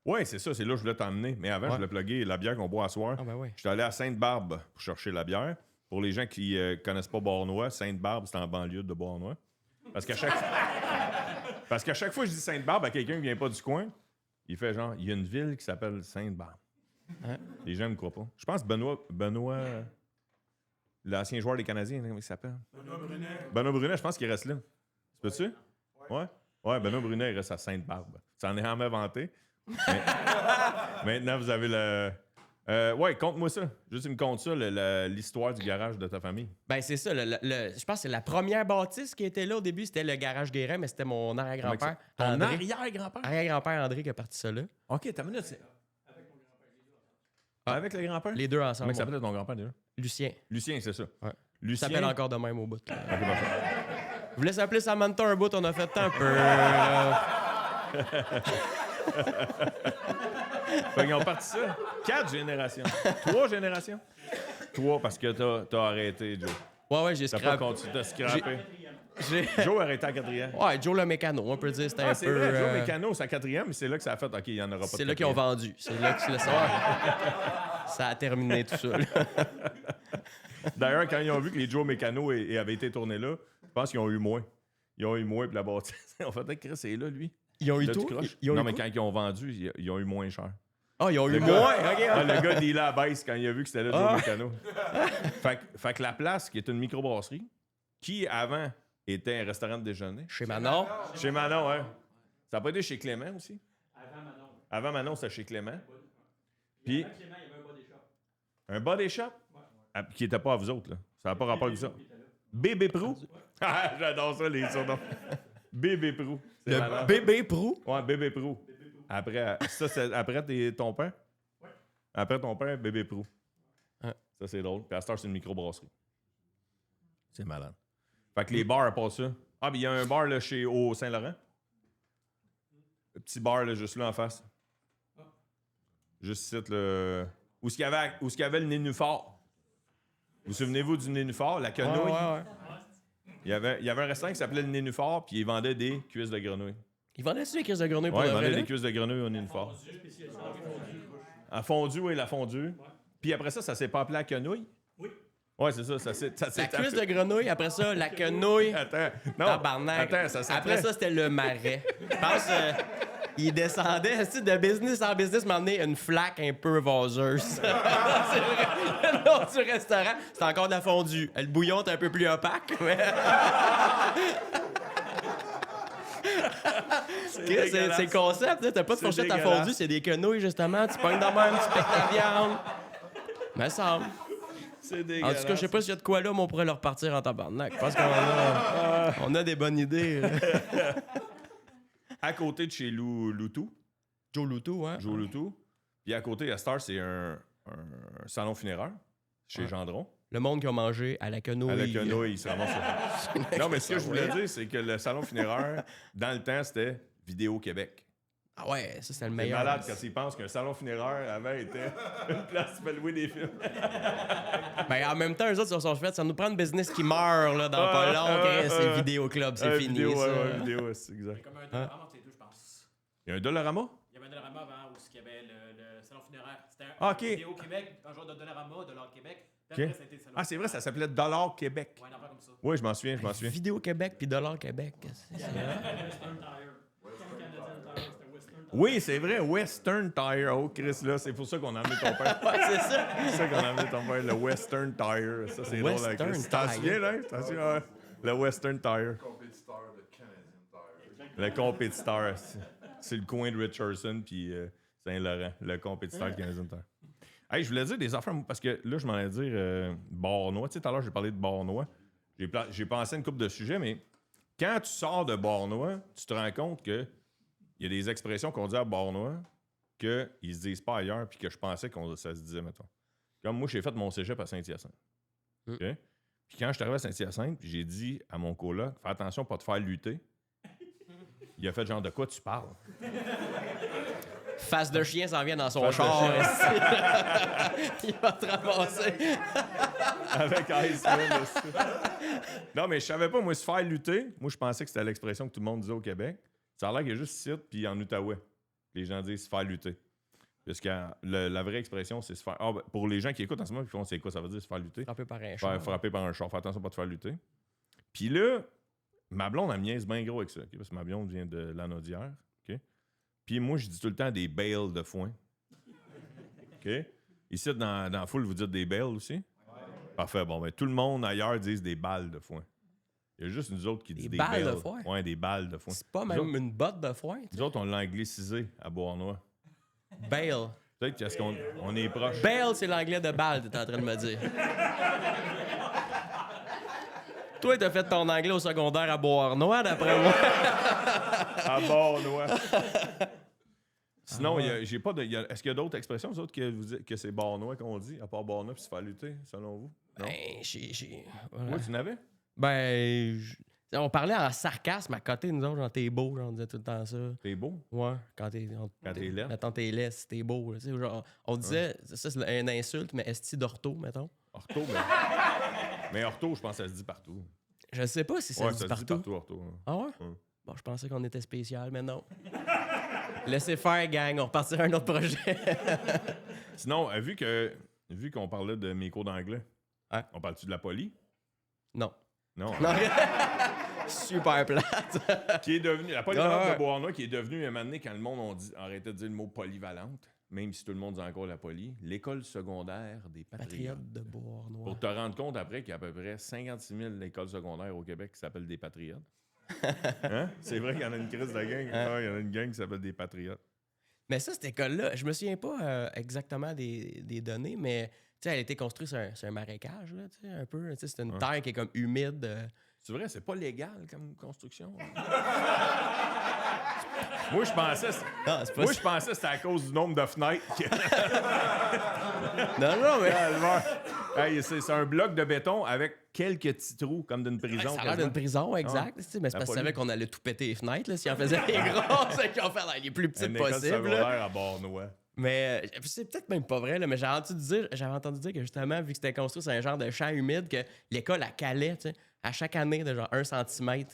Ouais, c'est ça, c'est là que je voulais t'emmener. Mais avant, Ouais. je voulais plugger la bière qu'on boit à soir. Ah ben oui. J'étais allé à Sainte-Barbe pour chercher la bière. Pour les gens qui connaissent pas Bornois, Sainte-Barbe, c'est en banlieue de Bornois. Parce qu'à chaque... Parce qu'à chaque fois que je dis Sainte-Barbe à quelqu'un qui vient pas du coin, il fait genre, il y a une ville qui s'appelle Sainte-Barbe. Hein? Les gens me croient pas. Je pense Benoît l'ancien joueur des Canadiens, comment il s'appelle? Benoît Brunet, je pense qu'il reste là. Peux-tu? Ouais. Ouais, Benoît Brunet, il reste à Sainte-Barbe. Ça en est jamais inventé. Mais... Maintenant, vous avez le... ouais, conte-moi ça. Juste, il me conte ça, l'histoire du garage de ta famille. Ben c'est ça. Je pense que c'est la première bâtisse qui était là au début, c'était le garage Guéret, mais c'était mon arrière-grand-père. Ton André. arrière-grand-père? Arrière-grand-père André qui a parti ça là. OK, ta minute, c'est... Avec le grand-père? Les deux ensemble. Comment s'appelait ton grand-père, déjà? Lucien. Lucien, c'est ça. Ouais. Il Lucien... s'appelle encore de même au bout. là. OK, parfait. Je voulais s'appeler Samantha un bout, on a fait un peu. Fait qu'ils ont parti ça. 4 générations. 3 générations. 3 parce que t'as arrêté, Joe. Ouais, j'ai T'as pas scrappé. continué, t'as scrappé. J'ai- Joe a arrêté à 4e. Ouais, Joe le mécano, on peut dire. C'était un Ah, c'est peu. vrai, Joe Mécano, c'est à 4e, mais c'est là que ça a fait, OK, il n'y en aura pas de C'est là qu'ils ont 4e. vendu. C'est là que ça a terminé tout ça. là. D'ailleurs, quand ils ont vu que les Joe Mécano avaient été tournés là, je pense qu'ils ont eu moins. Ils ont eu moins, puis la bâtisse. On fait, Chris, c'est là, lui. Ils ont eu Là, tu tout. croches. Ils ont Non, eu mais quoi? quand ils ont vendu, ils ont eu moins cher. Ah, ils ont eu Le moins. gars- OK. Ah, le gars dealait à la baisse quand il a vu que c'était là Joe Ah. Mécano. fait que la place, qui est une microbrasserie, qui avant était un restaurant de déjeuner. Chez Manon. Chez Manon, hein. Ça n'a pas été chez Clément aussi? Avant Manon. Avant Manon, c'était chez Clément. Puis, Avant Clément, il y avait un body shop. un body shop? Ah, qui n'était pas à vous autres, là. Ça n'a pas rapport avec ça. Il était là. Bébé Prou? Ah, j'adore ça, les surnoms. Bébé Prou. C'est Le malade. bébé Prou. Ouais, Bébé Prou. Après, ça, c'est après ton père? Ouais. Après ton père, Bébé Prou. Ouais. Ça, c'est drôle. Puis à cette heure, c'est une microbrasserie. C'est malade. Fait que les bars, à part ça. Ah, puis il y a un bar là, au Saint-Laurent. Le petit bar là, juste là en face. Juste ici, le. Où est-ce qu'il y avait le nénuphar? Vous souvenez-vous du nénuphar, la quenouille? Ouais. Il y avait un restaurant qui s'appelait le nénuphar, puis il vendait des cuisses de grenouille. Ils vendaient-tu les crises de grenouille pour Ouais, le il vrai, vendait là? des cuisses de grenouille au nénuphar. À fondue, oui, la fondue. Puis après ça s'est pas appelé la quenouille? Oui. Ouais, c'est ça. Ça s'est La cuisse de grenouille, après ça, la quenouille. Attends. Non. Tabarnak. Attends, ça s'appelait... Après ça, c'était le marais. Je pense il descendait tu sais, de business en business, m'emmener une flaque un peu vaseuse. C'est vrai. Le nom du restaurant, c'est encore de la fondue. Le bouillon est un peu plus opaque, mais... C'est le concept, là. T'as pas de C'est fourchette à dégueulasse. fondue, c'est des quenouilles, justement. Tu pognes dans même, tu pètes ta viande. Me semble. C'est En dégueulasse. tout cas, je sais pas s'il y a de quoi là, mais on pourrait leur repartir en tabarnak. Je pense qu'on on a des bonnes idées. là. À côté de chez Loutou, Joe Loutou, hein? Joe Loutou. Puis à côté, à Star, c'est un salon funéraire chez Ouais. Gendron. Le monde qui a mangé à la quenouille. À la quenouille, il se ramasse ça. Non, mais ce que je voulais dire, c'est que le salon funéraire, dans le temps, c'était Vidéo Québec. Ah ouais, ça, c'était le C'est meilleur. malade quand ils pensent qu'un salon funéraire avant était une place où tu peux louer des films. Ben, en même temps, eux autres, ils se sont fait, ça nous prend une business qui meurt là, dans pas long. Chris, c'est le vidéoclub, c'est fini. Vidéo, ça. ouais, vidéo, c'est Il y exact. a comme un Dollarama entre les deux, je pense. Il y a un Dollarama? Il y avait un Dollarama avant où il y avait le salon funéraire. C'était un Ah, ok. vidéo Québec, un genre de Dollarama, Dollar Québec. Puis Ok. après, ça a été le salon Ah, c'est vrai, ça funéraire. s'appelait Dollar Québec. Ouais, un affaire comme ça. Oui, je m'en souviens, je m'en souviens. Vidéo Québec puis Dollar Québec. C'est ça. Western Tire. Comme Canadian Tire, c'était Western Tire. Oui, c'est vrai, Western Tire. Oh, Chris, là, c'est pour ça qu'on a amené ton père. Ouais, c'est ça. C'est ça qu'on a amené ton père, le Western Tire. Ça, c'est drôle, hein, Western Chris. T'en Tire. souviens, là? T'en souviens, ouais. Le Western Tire. Compétiteur de Canadian Tire. Le compétiteur. C'est le coin de Richardson puis Saint-Laurent. Le compétiteur de Canadian Tire. Hey, je voulais dire des affaires, parce que là, je m'en allais dire Barnois. Tu sais, tout à l'heure, j'ai parlé de Barnois. J'ai pensé à une couple de sujets, mais quand tu sors de Barnois, tu te rends compte que il y a des expressions qu'on dit à Barnois qu'ils se disent pas ailleurs, puis que je pensais que ça se disait, mettons. Comme moi, j'ai fait mon cégep à Saint-Hyacinthe. OK? Puis quand je suis arrivé à Saint-Hyacinthe, j'ai dit à mon coloc, fais attention pas te faire lutter. Il a fait genre, de quoi tu parles? Face de chien s'en vient dans son Face de char. chien. esti. Il va te ramasser. Avec Iceman aussi. Non, mais je savais pas, moi, se faire lutter. Moi, je pensais que c'était l'expression que tout le monde disait au Québec. Ça a l'air qu'il y a juste ici, puis en Outaouais. Les gens disent se faire lutter. Parce que la vraie expression, c'est se faire. Ah, ben, pour les gens qui écoutent en ce moment, ils font c'est quoi ça veut dire se faire lutter? Frappé par un char. Frapper par un char. Fais attention pas de te faire lutter. Puis là, ma blonde, elle me niaise bien gros avec ça. OK? Parce que ma blonde vient de l'Anaudière. OK? Puis moi, je dis tout le temps des bales de foin. OK? Ici, dans la foule, vous dites des bales aussi? Parfait. Bon, ben tout le monde ailleurs disent des balles de foin. Il y a juste nous autres qui disent des balles de bales. foin? Ouais, des balles de foin. C'est pas Nous même autres- une botte de foin. Nous autres, on l'a anglicisé à Bois-Noir. Bale. Peut-être qu'est-ce qu'on on est proche. Bale, c'est l'anglais de balle, t'es en train de me dire. Toi, t'as fait ton anglais au secondaire à Beauharnois, d'après moi. À Bois-Noir. Sinon, j'ai pas de. Est-ce qu'il y a d'autres expressions, vous autres, que c'est Bois-Noir qu'on dit, à part Bois-Noir puis se faire lutter, selon vous? Non? Ben, Oui, tu n'avais? Ben, on parlait en sarcasme à côté, nous autres, genre t'es beau, genre, on disait tout le temps ça. T'es beau? Ouais, quand t'es laid. Mettons, t'es laid, si t'es beau. Là, tu sais, genre, on disait, ça c'est une insulte, mais esti d'ortho, mettons. Ortho, mais ortho, je pense que ça se dit partout. Je sais pas si ça Ouais, se dit ça se dit partout. partout, ortho. Ah ouais? Ouais. Bon, je pensais qu'on était spécial, mais non. Laissez faire, gang, on repartira à un autre projet. Sinon, vu qu'on parlait de mes cours d'anglais, Ouais. on parle-tu de la poli? Non. Non. Non. Super plate. Qui est devenu, la polyvalente Ouais. de Beauharnois, qui est devenue, un moment donné, quand le monde arrêtait de dire le mot polyvalente, même si tout le monde dit encore la poly, l'école secondaire des patriotes. Patriote de Beauharnois. Pour te rendre compte après qu'il y a à peu près 56 000 écoles secondaires au Québec qui s'appellent des patriotes. Hein? C'est vrai qu'il y en a une crise de gang. Hein? Ah, il y en a une gang qui s'appelle des patriotes. Mais ça, cette école-là, je me souviens pas exactement des données, mais tu sais, elle a été construite sur un marécage, là, tu sais, un peu. Tu sais, c'est une Ouais. terre qui est comme humide. C'est vrai, c'est pas légal comme construction. Moi, je pensais Non, c'est pas moi, je pensais que c'était à cause du nombre de fenêtres. Non, mais. Hey, c'est un bloc de béton avec quelques petits trous, comme d'une prison. Ça a l'air quasiment. d'une prison, exact. tu sais, Mais c'est La parce qu'ils police. savaient qu'on allait tout péter les fenêtres. Là, si on faisait les grosses, c'est qu'on fait les plus petites Une école possibles. là. secondaire à Bois-Noir. Mais c'est peut-être même pas vrai, là, mais j'avais entendu dire que justement, vu que c'était construit sur un genre de champ humide, que l'école, elle calait, tu sais, à chaque année de genre 1 cm.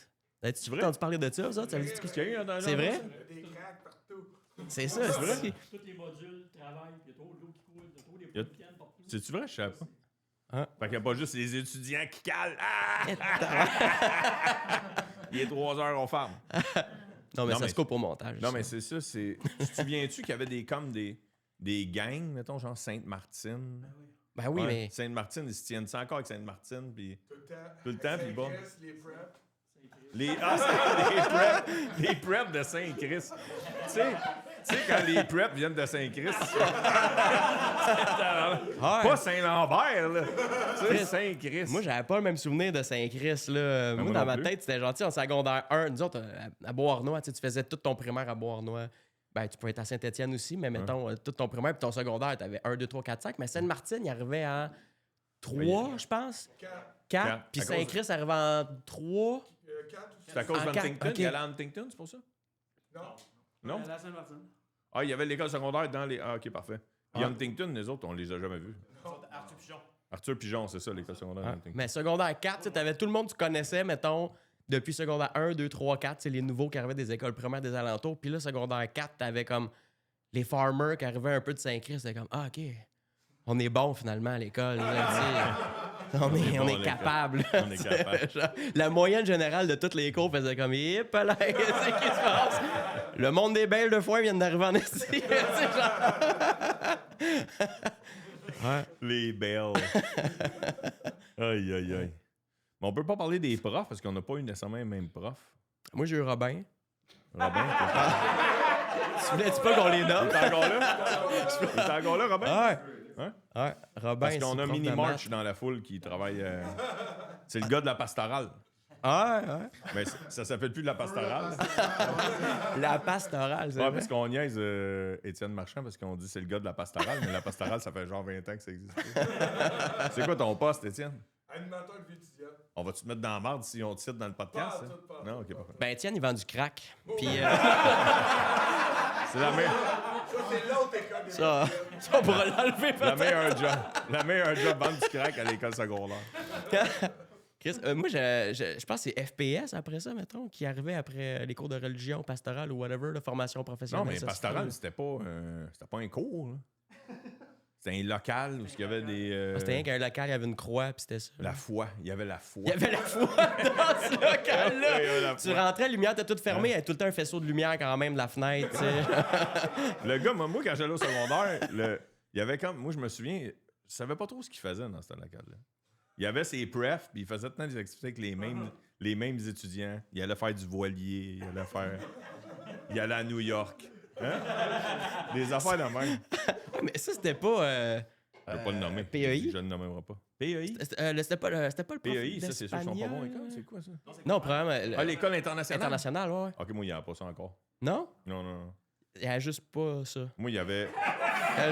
As-tu vrai? entendu parler de ça, vous autres? Ça veut dire Qu'est-ce qu'il y a eu dans C'est vrai? Des cracks partout. C'est ça, c'est vrai? Tous les modules, travail, puis il y a trop d'eau qui coule, il y a trop des Il y a- pots qui viennent partout. C'est-tu vrai? Je sais pas. Hein? Fait qu'il n'y a pas juste les étudiants qui calent. Ah! Il est 3 heures, on ferme. Non, mais Non, ça mais- se coupe au montage. Non, ça. mais c'est ça. Tu te souviens-tu qu'il y avait des gangs, mettons, genre Sainte-Martine? Ben oui, Ouais, mais. Sainte-Martine, ils se tiennent ça encore avec Sainte-Martine, puis Tout le temps. puis bon. Saint-Chris, les preps. C'est les preps de Saint-Christ. Tu sais, quand les preps viennent de Saint-Christ, pas Saint-Lambert, là. Tu sais, Saint-Christ. Moi, j'avais pas le même souvenir de Saint-Christ. Là. Moi, moi dans non ma plus. tête, c'était gentil en secondaire 1. Nous autres, à Beauharnois, tu sais, tu faisais tout ton primaire à Beauharnois. Ben, tu pouvais être à Saint-Étienne aussi, mais mettons, tout ton primaire puis ton secondaire, tu avais 1, 2, 3, 4, 5. Mais Sainte-Martine, il arrivait en 3, je pense. 4. Quatre. Puis À cause- Saint-Christ arrivait en 3. 4 ou C'est à cause En de quatre, Huntington? ok. Il allait à Huntington, c'est pour ça? Non. Non? La Sainte-Martine. Ah, il y avait l'école secondaire dans les... Ah, OK, parfait. Puis Ah. Huntington, les autres, on les a jamais vus. Arthur Pigeon. Arthur Pigeon, c'est ça, l'école secondaire Ah, d'Huntington. mais secondaire 4, tu avais tout le monde que tu connaissais, mettons, depuis secondaire 1, 2, 3, 4, c'est les nouveaux qui arrivaient des écoles primaires des alentours. Puis là, secondaire 4, t'avais comme les farmers qui arrivaient un peu de Saint-Christ. C'était comme, ah, OK, on est bon finalement à l'école. Là, tu sais. On est est, bon on à est l'école. capable. On est capable. Genre, la moyenne générale de toutes les cours faisait comme, hip là, qu'est-ce qui se passe? Le monde des belles de foin vient d'arriver en esti. Tu sais, genre. Ouais. Les belles. Aïe, aïe, aïe. Mais on peut pas parler des profs parce qu'on n'a pas eu nécessairement les mêmes profs. Moi, j'ai eu Robin. Robin, Tu voulais-tu pas qu'on les nomme? t'es encore là? T'es encore là, Robin? Ouais. Hein? Ouais, Robin. Parce qu'on c'est a prof Mini de March maths. dans la foule qui travaille... C'est le gars de la pastorale. Ouais. Mais ça s'appelle plus de la pastorale. La pastorale, c'est Ouais, vrai. parce qu'on niaise Étienne Marchand parce qu'on dit c'est le gars de la pastorale, mais la pastorale, ça fait genre 20 ans que ça existe. C'est quoi ton poste, Étienne? Animateur de vie étudiante. On va-tu te mettre dans la marde si on te cite dans le podcast? Pas hein? tout, pas Non, ok, parfait. Ben, Étienne, il vend du crack. Puis C'est la meilleure... Ça, c'est l'autre école. ça, on pourra l'enlever La peut-être. meilleure job. La meilleure job, vendre du crack à l'école secondaire. Chris, moi, je pense que c'est FPS après ça, mettons, qui arrivait après les cours de religion, pastorale ou whatever, de formation professionnelle. Non, mais ça, pastoral, c'était pas un cours. Là. C'était un local où il y avait des... C'était rien qu'un local, il y avait une croix, puis c'était ça. La foi. Il y avait la foi. Il y avait la foi dans ce local-là. Ouais, il y avait la Tu foi. rentrais, la lumière était toute fermée, il y avait tout le temps un faisceau de lumière quand même de la fenêtre, tu sais. Le gars, moi, quand j'allais au secondaire, il y avait comme... Moi, je me souviens, je savais pas trop ce qu'il faisait dans ce local-là. Il y avait ses prefs, puis il faisait tout le temps des activités avec les mêmes étudiants. Il allait faire du voilier, il allait à New York. Hein? Des affaires de même. Mais ça, c'était pas... Je vais pas le nommer. PEI? Je ne le nommerai pas. PEI? C'était pas le prof PEI, ça, c'est ceux qui sont pas bons à d'espagnol, l'école. C'est quoi, ça? Non, probablement. Ah, l'école internationale? international, ouais. OK, moi, il n'y a pas ça encore. Non? Non. Il y a juste pas ça. Moi, il y avait...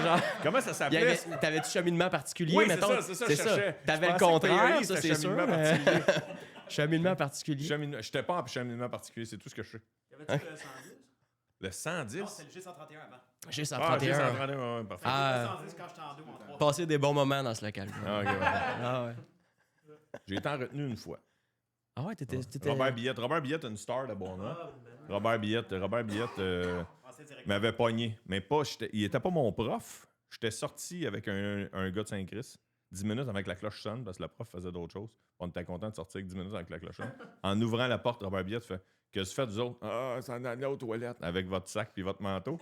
Genre, Comment ça il y s'appelait? avait, t'avais-tu cheminement particulier, Oui, mettons? c'est ça, je cherchais. T'avais Je le pensais que contraire, PEI, ça, c'était c'est sûr. cheminement mais- particulier. Cheminement particulier. J'étais pas en cheminement particulier, c'est tout ce que je sais. Y avait-tu le 110? Le 110? Non, c'était le G131 avant. J'ai Ah, 131. j'ai 131, ouais, parfait. Ah, Le 110 quand j'étais en 2 en 3. passer des bons moments dans ce local. Ah, ok, ouais. Ah ouais. J'ai été en retenue une fois. Ah ouais, t'étais... Robert Billette, une star de Bournemouth. Robert Billette Pensais direct. m'avait pogné. Mais pas, il était pas mon prof. J'étais sorti avec un gars de Saint-Christ. 10 minutes avec la cloche sonne parce que le prof faisait d'autres choses. On était content de sortir avec 10 minutes avec la cloche sonne. En ouvrant la porte, Robert Billette fait « Qu'est-ce que tu fais, vous autres? »« Ah, c'est en allant aux toilettes. » Avec votre sac puis votre manteau.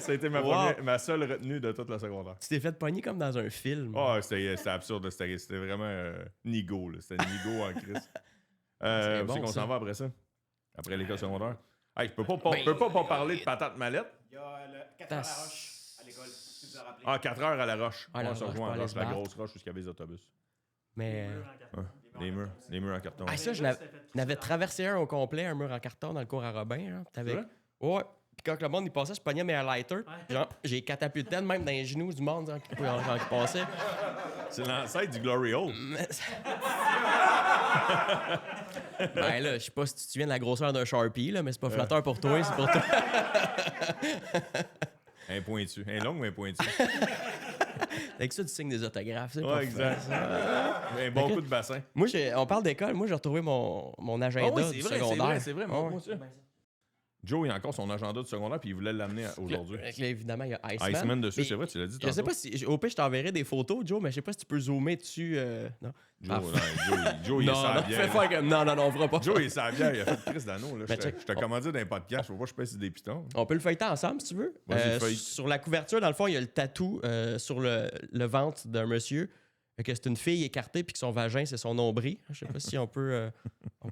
Ça a été ma seule retenue de toute la secondaire. Tu t'es fait pogner comme dans un film. Ah, c'était absurde. C'était vraiment nigo. Là. C'était nigo en crise. C'est Où bon, c'est qu'on ça. s'en va après ça? Après l'école secondaire? Hey, je peux pas Ben, parler de patate mallette. Il y a le 4 heures à la roche à l'école. Si tu as rappelé. Ah, 4 heures à la roche. Ah, la On se Roche, rejoint pour à aller Roche, se la battre. grosse roche où il y avait les autobus. Mais... Les murs en carton. Ah, ça, je n'avais traversé un au complet, un mur en carton dans le cours à Robin. Hein. T'avais... C'est vrai? Ouais. Puis quand le monde il passait, je pognais mes highlighters. Genre, j'ai catapulté même dans les genoux du monde genre, quand il passait. C'est l'ancêtre du Glory Hole. Ben là, je sais pas si tu te souviens de la grosseur d'un Sharpie, là, mais c'est pas flatteur pour toi, c'est pour toi. Un pointu. Un long, mais un pointu. Avec ça, tu signes des autographes. C'est pas Ouais, exact. Un bon coup de bassin. Moi, on parle d'école. Moi, j'ai retrouvé mon agenda Ah oui, du c'est vrai, secondaire. c'est vrai. Ah Moi, ouais. ça. Joe, il a encore son agenda du secondaire puis il voulait l'amener aujourd'hui. Là, évidemment, il y a Iceman. Iceman dessus, Mais c'est vrai, tu l'as dit Je tantôt. sais pas si... Au pire, je t'enverrai des photos, Joe, mais je sais pas si tu peux zoomer dessus. Non. Joe, Joe, il est Non, sa non, bière. fais faire comme... Non, on fera pas. Joe, il est sa bière, il a fait Chris d'anneau. Ben, check. Je te commandais d'un podcast, faut pas que je pèse sur des pitons. On peut le feuilleter ensemble, si tu veux. Vas-y, feuille. Sur la couverture, dans le fond, il y a le tatou sur le ventre d'un monsieur. Que c'est une fille écartée puis que son vagin, c'est son nombril. Je sais pas si on peut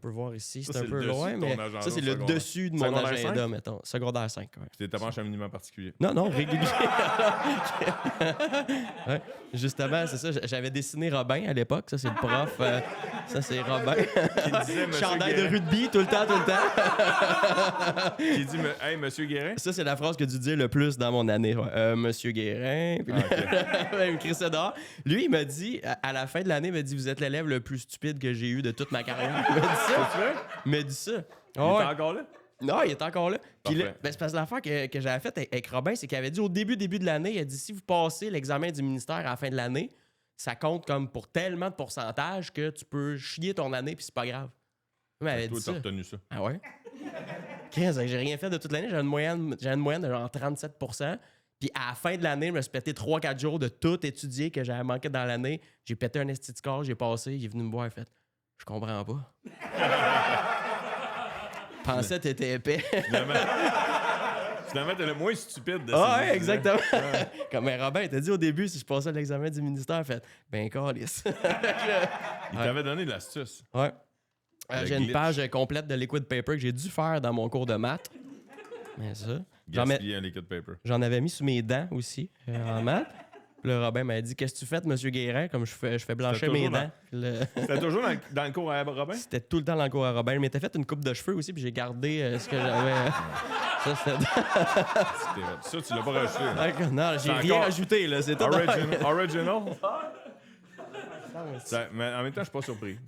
voir ici. Ça, C'est un c'est peu le dessus loin, de ton mais agenda ça, c'est le secondaire. dessus de mon Secondaire agenda, 5? mettons. Secondaire 5, ouais. Puis t'étais pas en cheminement particulier. Non, régulier. Ouais, justement, c'est ça. J'avais dessiné Robin à l'époque. Ça, c'est le prof. Ça, c'est Robin. Qui disait Monsieur Chandail de Guérin. rugby tout le temps. Qui dit Hey, Monsieur Guérin? Ça, c'est la phrase que tu dis le plus dans mon année. Ouais. Monsieur Guérin. Puis Ah, ok. là, il me crissait dehors. Lui, il m'a dit dit, à la fin de l'année, il m'a dit, vous êtes l'élève le plus stupide que j'ai eu de toute ma carrière. Il m'a dit ça. Il m'a dit ça. Il Ah ouais. est encore là? Non, il est encore là. Puis là, Parfait. ben, c'est parce que l'affaire que j'avais faite avec Robin, c'est qu'il avait dit au début de l'année, il a dit, si vous passez l'examen du ministère à la fin de l'année, ça compte comme pour tellement de pourcentage que tu peux chier ton année puis c'est pas grave. Il m'avait Toi, dit t'as ça. retenu ça. Ah ouais? 15, j'ai rien fait de toute l'année. J'avais une moyenne de genre 37 %. Puis à la fin de l'année, je me suis pété 3-4 jours de tout étudier que j'avais manqué dans l'année. J'ai pété un esti de score, j'ai passé, il est venu me voir et fait « Je comprends pas. » Pensais que t'étais épais. Finalement, t'es le moins stupide de ces Ah ouais, étudiants. exactement. Comme Robin t'a dit au début, si je passais l'examen du ministère, il fait « Ben, câlisse. » Il t'avait donné de l'astuce. Ouais. Le J'ai une glitch. page complète de liquid paper que j'ai dû faire dans mon cours de maths. Mais ça. Gaspiller un liquid paper. J'en avais mis sous mes dents aussi, en maths. Puis le Robin m'a dit « Qu'est-ce que tu fais, monsieur Guérin? » Comme je fais blanchir mes toujours dents. Puis C'était toujours dans le cours à Robin? C'était tout le temps dans le cours à Robin. Je m'étais fait une coupe de cheveux aussi, puis j'ai gardé ce que j'avais. Ça, c'était. Ça, tu l'as pas rajouté. Non, j'ai C'est rien encore- ajouté, là. C'est tout. Original? Mais en même temps, je suis pas surpris.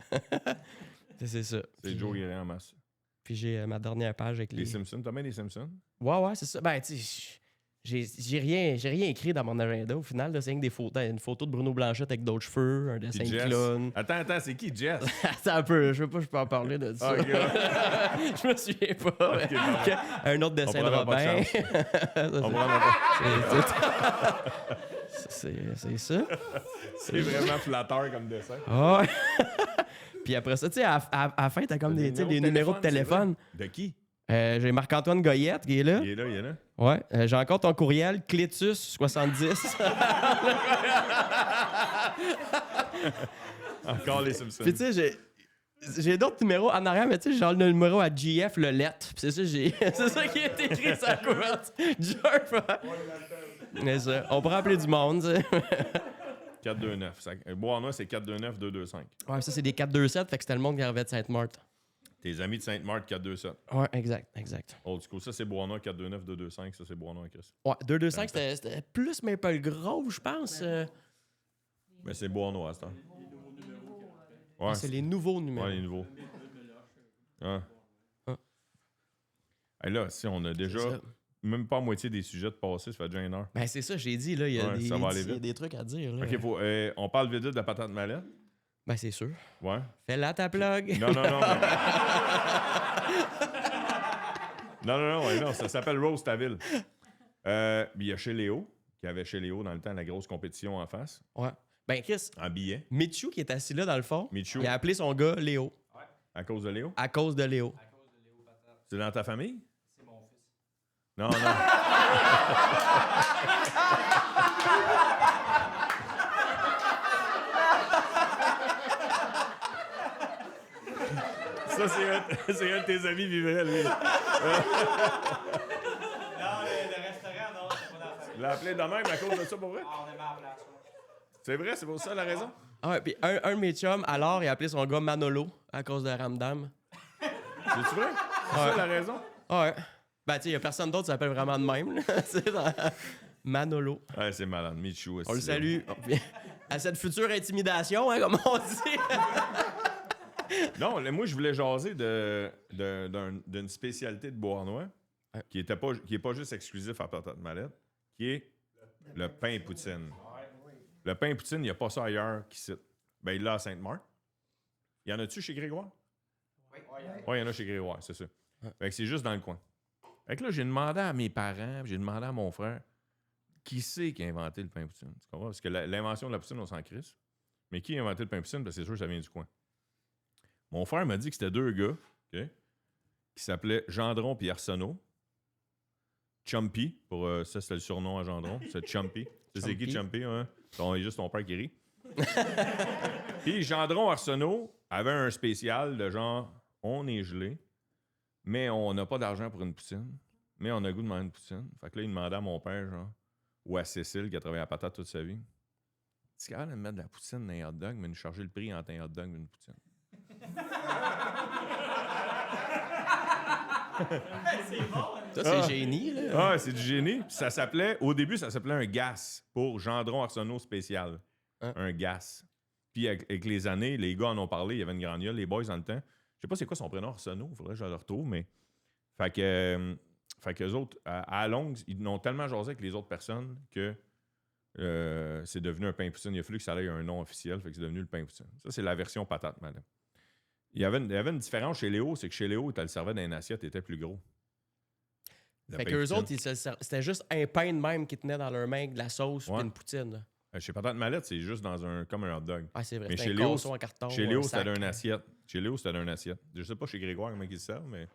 C'est ça. C'est Puis, Joe Guérin en masse. puis j'ai ma dernière page avec Les les. Simpsons, t'as bien les Simpsons? Ouais, c'est ça. Ben, tu sais, j'ai rien écrit dans mon agenda au final. là. C'est rien que des photos. Une photo de Bruno Blanchette avec d'autres cheveux, un dessin Puis de Jess. clown. Attends, c'est qui Jess? Attends un peu, je sais pas, je peux en parler de ça. Ah, ok, ouais. Je me souviens pas. Ok, mais- parfait. Un autre dessin de prendra pas de Robin. chance. On prendra pas. C'est ça. C'est vraiment flatteur comme dessin. Ah ouais. Puis après ça, tu sais, à la fin, t'as comme des, tu sais, des numéros de téléphone. De qui? J'ai Marc-Antoine Goyette qui est là. Il est là. Ouais. J'ai encore ton courriel, Clétus70. Encore les Simpsons. Puis tu sais, j'ai d'autres numéros en arrière, mais tu sais, genre le numéro à GF, le lettre. Puis c'est ça, c'est ça qui est écrit sur la couverture. Jerf. Mais ça, on pourrait appeler du monde, tu sais. 429. Bois-Noir, c'est 429-225. Ouais, ça, c'est des 427, fait que c'était le monde qui arrivait de Sainte-Marthe. Tes amis de Sainte-Marthe, 427. Ouais, exact. Old school. Ça, c'est Bois-Noir, 429-225. Ça, c'est Bois-Noir, Chris. Ouais, 225, c'était plus Maple Grove, je pense. Mais c'est Bois-Noir, c'est ça. Ouais, C'est les nouveaux numéros. Ouais, les nouveaux. Hein? Hein. Hey, là, si on a déjà C'est ça. même pas la moitié des sujets de passé, ça fait déjà 1 heure. Ben, c'est ça, j'ai dit, là, il y a, Ouais, des, ça va aller il y a vite. des trucs à dire. Là. OK, on parle vite de la patate mallette. Ben, c'est sûr. Ouais. Fais-la ta plug. Non. ouais, non, ça s'appelle Roast à Ville. Il y a chez Léo, qui avait chez Léo dans le temps la grosse compétition en face, Ouais. Ben, Chris, en billets, Michou qui est assis là dans le fond, Michou. il a appelé son gars Léo à cause de Léo. à cause de Léo. C'est dans ta famille? C'est mon fils. Non. Ça, c'est un de tes amis vivrait, lui. Non, le restaurant, non, c'est pas dans la famille. Il l'a appelé de même à cause de ça, pour vrai? Ah, on est mal à la place. Ouais. C'est vrai, c'est pour ça la raison? Ah ouais, puis un de mes chums, alors, il a appelé son gars Manolo à cause de Ramdam. C'est-tu vrai? C'est ça la raison? Ah ouais. Ben, tu sais, il y a personne d'autre qui s'appelle vraiment de même. là. C'est dans- Manolo. Ouais, c'est malade. Michou aussi. On le salue. À cette future intimidation, hein, comme on dit. Non, là, moi, je voulais jaser d'une spécialité de Beauharnois Ouais. qui est pas juste exclusif à patate mallette, qui est le pain poutine. Le pain poutine, il n'y a pas ça ailleurs qui cite. Ben, il l'a à Sainte-Marthe. Il y en a-tu chez Grégoire? Oui, il y en a chez Grégoire, c'est ça. Fait que c'est juste dans le coin. Fait que là, j'ai demandé à mes parents, j'ai demandé à mon frère, qui c'est qui a inventé le pain poutine? Tu comprends? Parce que l'invention de la poutine, on s'en crisse. Mais qui a inventé le pain poutine? Parce que c'est sûr que ça vient du coin. Mon frère m'a dit que c'était 2 gars, OK, qui s'appelaient Gendron et Arsenault. Chumpy, ça c'était le surnom à Gendron, c'est Chumpy. C'est qui Chumpy, hein? C'est juste ton père qui rit. Puis Gendron Arsenault avait un spécial de genre, on est gelé, mais on n'a pas d'argent pour une poutine, mais on a le goût de manger une poutine. Fait que là, il demandait à mon père, genre, ou à Cécile, qui a travaillé à la patate toute sa vie, tu es capable de mettre de la poutine dans un hot dog, mais nous charger le prix entre un hot dog et une poutine. Ça, c'est génie, là. Ah, c'est du génie. Puis au début, ça s'appelait un gas pour Gendron Arsenault spécial. Hein? Un gas. Puis avec les années, les gars en ont parlé, il y avait une grande gueule, les boys dans le temps. Je sais pas c'est quoi son prénom, Arsenault, il faudrait que je le retrouve, mais. Fait qu'eux autres, à longue, ils n'ont tellement jasé avec les autres personnes que c'est devenu un pain poutine. Il a fallu que ça ait un nom officiel, fait que c'est devenu le pain poutine. Ça, c'est la version patate, madame. Il y avait une différence chez Léo, c'est que chez Léo, tu le servais dans une assiette, il était plus gros. Fait qu'eux autres, c'était juste un pain de même qui tenait dans leur main, de la sauce puis une poutine. Là. Chez Patate Mallette, c'est juste comme un hot dog. Ah, c'est vrai. Mais C'était chez un Léo, casson en carton. chez Léo, un c'était sac. dans une assiette. Chez Léo, c'était dans une assiette. Je sais pas chez Grégoire comment ils le servent, mais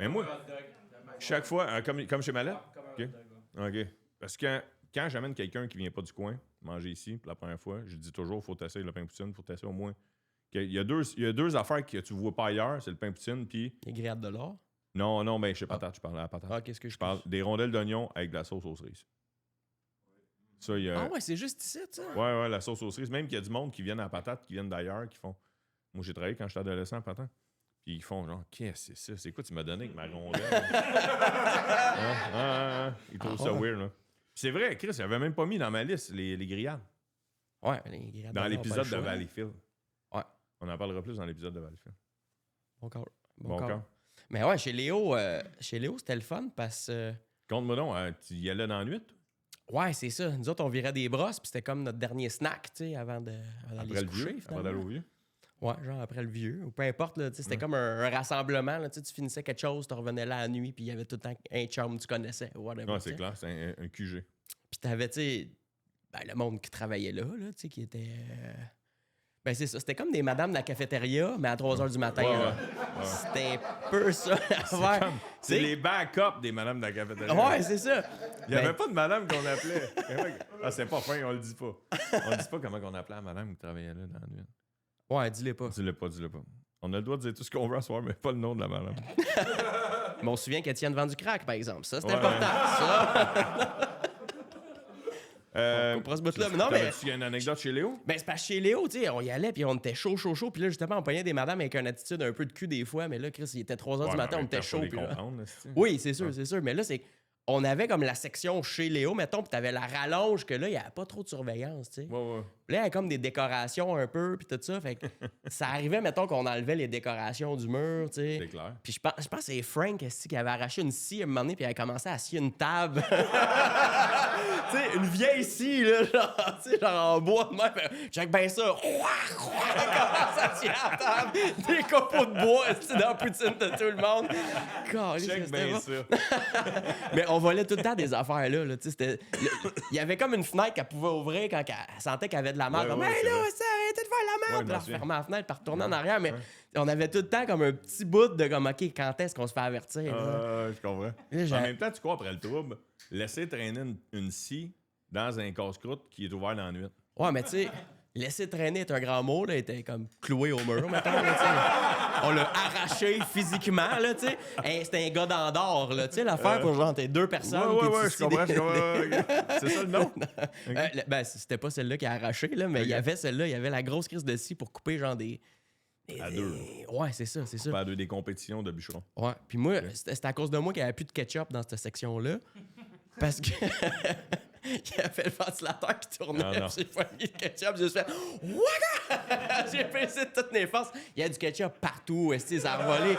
moi, chaque fois, comme chez Mallette? OK. Parce que quand j'amène quelqu'un qui vient pas du coin manger ici pour la première fois, je dis toujours, faut tester le pain poutine, faut tester au moins. Il y a deux affaires que tu vois pas ailleurs, c'est le pain poutine, puis... Les grillades de l'or. Non, ben chez Patate, je parle à la patate. Ah, qu'est-ce que Je parle des rondelles d'oignon avec de la sauce aux cerises. Ça, il y a... Ah ouais, c'est juste ici, ça. Ouais, la sauce aux cerises. Même qu'il y a du monde qui viennent à la patate, qui viennent d'ailleurs, qui font... Moi, j'ai travaillé quand j'étais adolescent à patate. Puis ils font genre, qu'est-ce que c'est ça? C'est quoi tu m'as donné avec ma rondelle? Ils trouvent ça weird, là. Puis c'est vrai, Chris, il avait même pas mis dans ma liste les grillades. Ouais, les grillades Dans de l'or, l'épisode pas de le choix. Valleyfield. Ouais. On en parlera plus dans l'épisode de Valleyfield. Bon corps. Bon camp. Mais ouais, chez Léo, c'était le fun parce que... Compte-moi donc, tu y allais dans la nuit? Ouais, c'est ça. Nous autres, on virait des brosses, puis c'était comme notre dernier snack, tu sais, avant d'aller Après se le coucher, vieux? Avant d'aller finalement. au vieux? Ouais, genre après le vieux, ou peu importe, là, tu sais, c'était comme un rassemblement, là, tu sais, tu finissais quelque chose, tu revenais là la nuit, puis il y avait tout le temps un chum que tu connaissais, whatever. Ouais, tu sais. c'est clair, c'est un QG. Puis t'avais, tu sais, le monde qui travaillait là, tu sais, qui était... Ben c'est ça, c'était comme des madames de la cafétéria, mais à 3 h du matin. Ouais, là. ouais. C'était un peu ça l'affaire. C'est Tu sais, les backups des madames de la cafétéria. Ouais, c'est ça. Il n'y avait pas de madame qu'on appelait. Ah, c'est pas fin, on le dit pas. On le dit pas comment on appelait la madame qui travaillait là dans la nuit. Ouais, dis-le pas. Dis-le pas. On a le droit de dire tout ce qu'on veut à soir, mais pas le nom de la madame. Mais on se souvient qu'Étienne vend du crack, par exemple. Ça, c'est Ouais. important. Ça, on pourra se bout là. Mais non, mais... T'avais-tu une anecdote chez Léo? Ben, c'est parce que chez Léo, tu sais, on y allait, puis on était chaud. Puis là, justement, on pognait des madames avec une attitude un peu de cul des fois. Mais là, Chris, il était 3 h du matin, on était chaud. Puis là... Oui, c'est sûr. Mais là, c'est... On avait comme la section chez Léo, mettons, puis t'avais la rallonge que là, il n'y avait pas trop de surveillance, tu sais. Ouais. Là, il y avait comme des décorations un peu, puis tout ça. Fait que ça arrivait, mettons, qu'on enlevait les décorations du mur, tu sais. C'est clair. Puis je pense que c'est Frank qui avait arraché une scie à un moment donné, puis il avait commencé à scier une table. Tu sais, une vieille scie, là, genre, tu sais, genre en bois de même. Check bien ça. Il commence à scier la table. Des copeaux de bois, tu sais, dans la poutine de tout le monde. Caliste, Check c'était bien bon. ça. Mais on volait tout le temps des affaires là. Tu sais, il y avait comme une fenêtre qu'elle pouvait ouvrir quand elle sentait qu'elle avait de la merde. Ouais, Comme, ouais, hey c'est là, vrai. ça, arrêtez de faire la Ouais, merde. je Puis m'en là, souviens. fermer la fenêtre, puis retourner en arrière. Mais on avait tout le temps comme un petit bout de comme, OK, quand est-ce qu'on se fait avertir? là? Je comprends. Là, En même temps, tu cours après le trouble. Laisser traîner une scie dans un casse-croûte qui est ouvert dans la nuit. Ouais, mais tu sais, laisser traîner est un grand mot. Là, il était comme cloué au mur, mettons. Là, tu sais. On l'a arraché physiquement, là, tu sais. Hey, c'était un gars d'Andorre, là, tu sais, l'affaire pour genre, t'es deux personnes. Ouais, qui je comprends. C'est ça le nom? Ben, c'était pas celle-là qui a arraché, là, mais il y avait celle-là, il y avait la grosse crise de scie pour couper genre des... À deux. Ouais, c'est ça. Pas deux des compétitions de bûcherons. Ouais, puis moi, c'était à cause de moi qu'il n'y avait plus de ketchup dans cette section-là. Parce que... il y avait le ventilateur qui tournait, Ah, non. puis j'ai pas mis le ketchup, j'ai juste fait « Waka! » J'ai baissé de toutes mes forces. Il y a du ketchup partout, ça a revolé.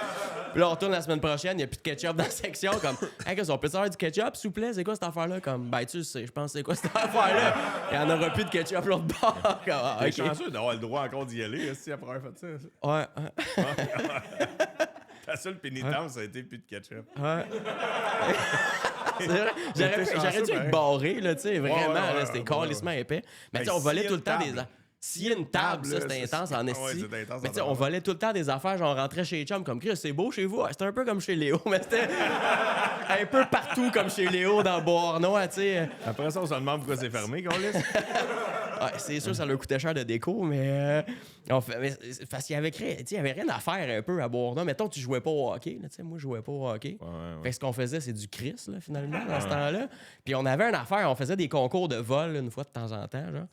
Puis là, on retourne la semaine prochaine, il n'y a plus de ketchup dans la section. Comme « Hey, on peut avoir du ketchup, s'il vous plaît? C'est quoi cette affaire-là? » Comme « Ben, tu sais, je pense c'est quoi cette affaire-là? » Il n'y en aura plus de ketchup l'autre bord. Comme, ah, T'es OK. chanceux d'avoir le droit encore d'y aller si après avoir fait ça. Ouais, Ta seule pénitence, ça a été plus de ketchup. ouais. C'est vrai. J'aurais T'es chanceux, dû être pareil. barré, là, tu sais, vraiment, ouais, là, ouais, c'était ouais, calissement épais. Mais tu sais, Hey, on volait scier tout le une temps table. des... S'il y a une table, ça, c'était là, intense en ouais, esti. c'était intense Mais en tu sais, on tabarnak. volait tout le temps des affaires, genre on rentrait chez les chums comme Chris, c'est beau chez vous. C'était un peu comme chez Léo, mais c'était un peu partout comme chez Léo dans Beauharnois, tu sais. Après ça, on se demande pourquoi c'est fermé, qu'on laisse. Ouais, c'est sûr, ça leur coûtait cher de déco, mais, parce qu'il y avait, tu sais, il y avait rien à faire un peu à Beauharnois. Mettons, tu jouais pas au hockey, là, tu sais, moi, je jouais pas au hockey. Ouais. Fait que ce qu'on faisait, c'est du Chris, là, finalement, dans ce temps-là. Puis on avait une affaire, on faisait des concours de vol une fois de temps en temps, genre.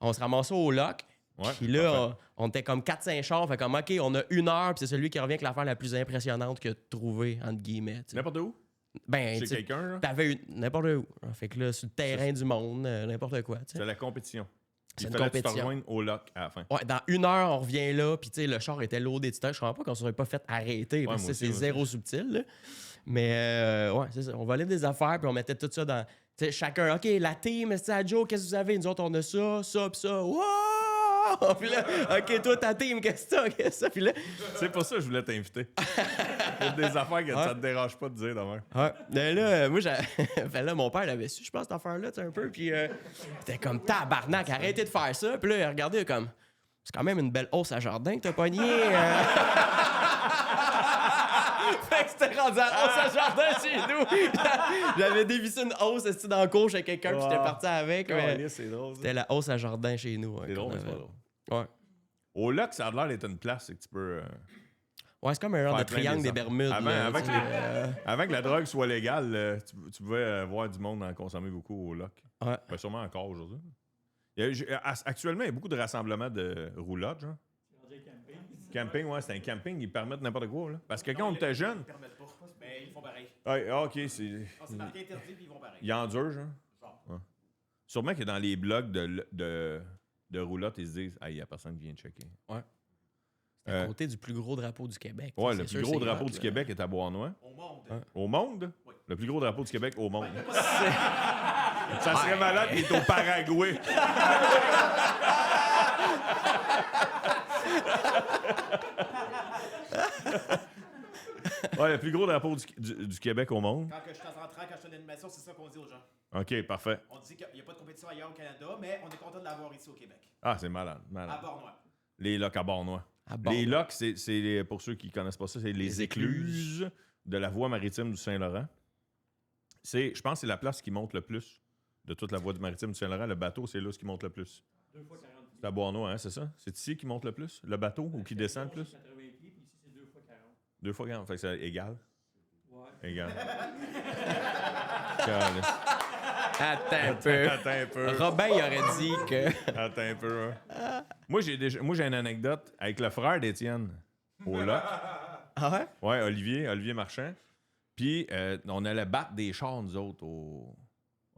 On se ramassait au lock. Ouais, Puis là, parfait. on était comme 4-5 chars. Fait comme, OK, on a 1 heure, puis c'est celui qui revient avec l'affaire la plus impressionnante que trouvé, entre guillemets. tu sais. N'importe où? Ben, Chez tu sais, quelqu'un, là? t'avais n'importe où. Fait que là, sur le terrain du monde, n'importe quoi. tu sais. C'est la compétition. C'est Il une fallait que tu te compétition. rejoignes au lock à la fin. Ouais, dans 1 heure, on revient là, puis tu sais, le char était loadé de stock. Je comprends pas qu'on se soit pas fait arrêter, parce moi que aussi, c'est moi zéro subtil, là. Mais ouais, c'est ça. On volait des affaires, puis on mettait tout ça dans. Tu sais, chacun, OK, la team, c'est à Joe, qu'est-ce que vous avez? Nous autres, on a ça, puis ça. Wow! Puis là, OK, toi, ta team, qu'est-ce que c'est? Qu'est-ce que c'est? Puis là, C'est pour ça que je voulais t'inviter. Pour des affaires que ça te dérange pas de dire demain. ouais. Mais là, moi, fait là, mon père l'avait su, je pense, cette affaire-là, tu sais, un peu. Puis, c'était comme tabarnak, arrêtez de faire ça. Puis là, il a regardé comme, c'est quand même une belle hausse à jardin que t'as pogné. Fait que c'était rendu à la hausse à jardin chez nous. J'avais dévissé une hausse esti, dans le cours chez quelqu'un, puis j'étais parti avec. Mais C'est drôle. c'était la hausse à jardin chez nous. C'est drôle, qu'on c'est pas avait. drôle. Ouais. Au lock, ça a l'air d'être une place que tu peux. Ouais, c'est comme un genre de Faire plein triangle des des Bermudes. Avant, là, avant tu que sais, Avant que la drogue soit légale, tu pouvais voir du monde en consommer beaucoup au lock. ouais. Ben, sûrement encore aujourd'hui. Actuellement, il y a beaucoup de rassemblements de roulotte, genre. Camping, ouais, c'est un camping, ils permettent n'importe quoi, là. Parce que quand on était jeune. Ils permettent pas. Mais ils font pareil. Ah, ok, c'est. C'est marqué interdit, puis ils vont pareil. Ils endurent, genre. Ouais. Sûrement que dans les blogs de roulotte, ils se disent, ah, il n'y a personne qui vient checker. C'est à côté du plus gros drapeau du Québec. Ouais, C'est le sûr, plus gros c'est drapeau hot, du là. Québec est à Bois-Noir. Au monde. Au monde? Oui. Le plus gros drapeau du Québec au monde. Ça serait malade qu'il est au Paraguay. Ouais, le plus gros drapeau du Québec au monde. Quand je suis en train, quand je fais l'animation, c'est ça qu'on dit aux gens. OK, parfait. On dit qu'il n'y a pas de compétition ailleurs au Canada, mais on est content de l'avoir ici au Québec. Ah, c'est malade, À malade. Bornois. Les locks à Bornois. À Bordeaux. Les locks, pour ceux qui ne connaissent pas ça, c'est les écluses de la voie maritime du Saint-Laurent. Je pense que c'est la place qui monte le plus de toute la voie maritime du Saint-Laurent. Le bateau, c'est là ce qui monte le plus. 2 fois 40 pieds. C'est à Bois-Noir, hein, c'est ça? C'est ici qui monte le plus? Le bateau ou qui descend le plus? 80 pieds, puis ici, c'est 2 fois 40. 2 fois 40. Fait que c'est égal. Ouais. Égal. Caliste. Attends un peu. Attends un peu. Robin, il aurait dit que. Attends un peu. Hein. Moi, j'ai une anecdote avec le frère d'Étienne au lock. Ah ouais? Ouais, Olivier Marchand. Puis, on allait battre des chars, nous autres. On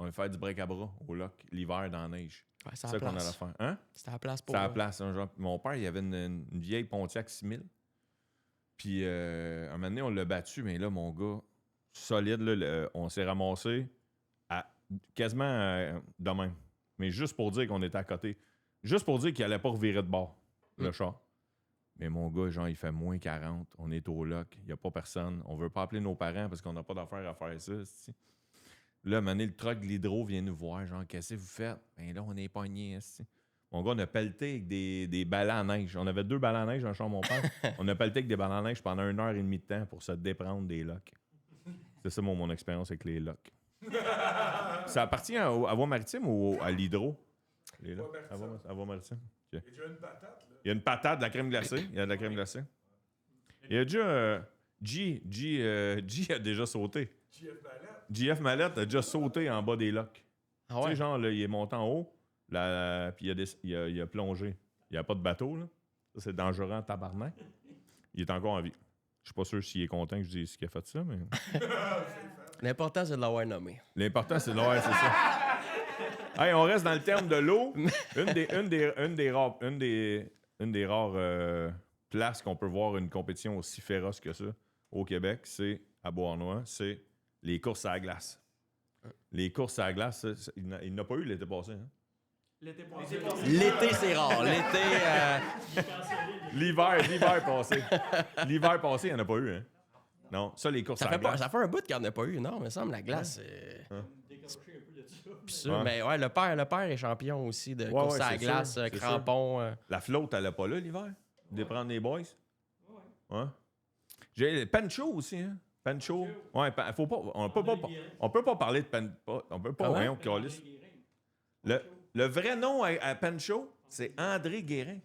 allait faire du break-à-bras au lock l'hiver dans la neige. Ouais, c'est C'est à ça la qu'on allait place. faire. Hein? C'était à la place pour. C'est à la place. Hein, genre. Mon père, il avait une vieille Pontiac 6000. Puis, un moment donné, on l'a battu, mais là, mon gars, solide, là, on s'est ramassé à quasiment de même. Mais juste pour dire qu'on était à côté. Juste pour dire qu'il allait pas revirer de bord, le char. Mais mon gars, genre, il fait moins 40. On est au lock. Il n'y a pas personne. On veut pas appeler nos parents parce qu'on n'a pas d'affaire à faire ça. c'ti. Là, à un moment donné, le truck de l'hydro vient nous voir. Genre, qu'est-ce que vous faites? Ben là, on est pognés. Mon gars, on a pelleté avec des balais à neige. On avait 2 balais à neige dans le char de mon père. On a pelleté avec des balais à neige pendant 1h30 de temps pour se déprendre des locks. C'est ça, mon expérience avec les locks. Ça appartient à Voie-Maritime ou à l'hydro? Les locks? À Voie-Maritime. OK. Il y a déjà une patate, là. Il y a une patate, de la crème glacée. Il y a de la crème glacée. Il y a déjà... G a déjà sauté. JF Mallette. JF Mallette a déjà sauté en bas des locks. Ah Tu sais, ouais? genre, là, il est monté en haut, puis il a plongé. Il n'y a pas de bateau, là. Ça, c'est dangereux en tabarnak. Il est encore en vie. Je suis pas sûr s'il est content que je dise qu'il a fait ça, mais... L'important, c'est de l'avoir nommé. L'important, c'est de l'avoir, c'est ça. Hey, on reste dans le terme de l'eau. Une des rares places qu'on peut voir une compétition aussi féroce que ça au Québec, c'est à Bois-Noir, c'est les courses à la glace. Les courses à la glace, il n'a pas eu l'été passé. Hein? L'été passé. L'été, c'est rare. L'été. L'hiver passé. L'hiver passé, il n'y en a pas eu. Hein? Non, ça, les courses Ça à la fait, pas, glace. ça fait un bout qu'il n'y en a pas eu, non? Il me semble la glace. Décrocher un peu de ça. Pis ça, Ouais. mais ouais, le père est champion aussi de course ouais, à la c'est glace, sûr, c'est crampons. La flotte, elle n'est pas là l'hiver? De prendre les boys? Ouais. J'ai Pancho aussi, hein? Pancho. Ouais, faut pas, on peut pas parler de Pancho. On peut pas, Comment? voyons, câlisse. Le vrai nom à Pancho, c'est André Guérin.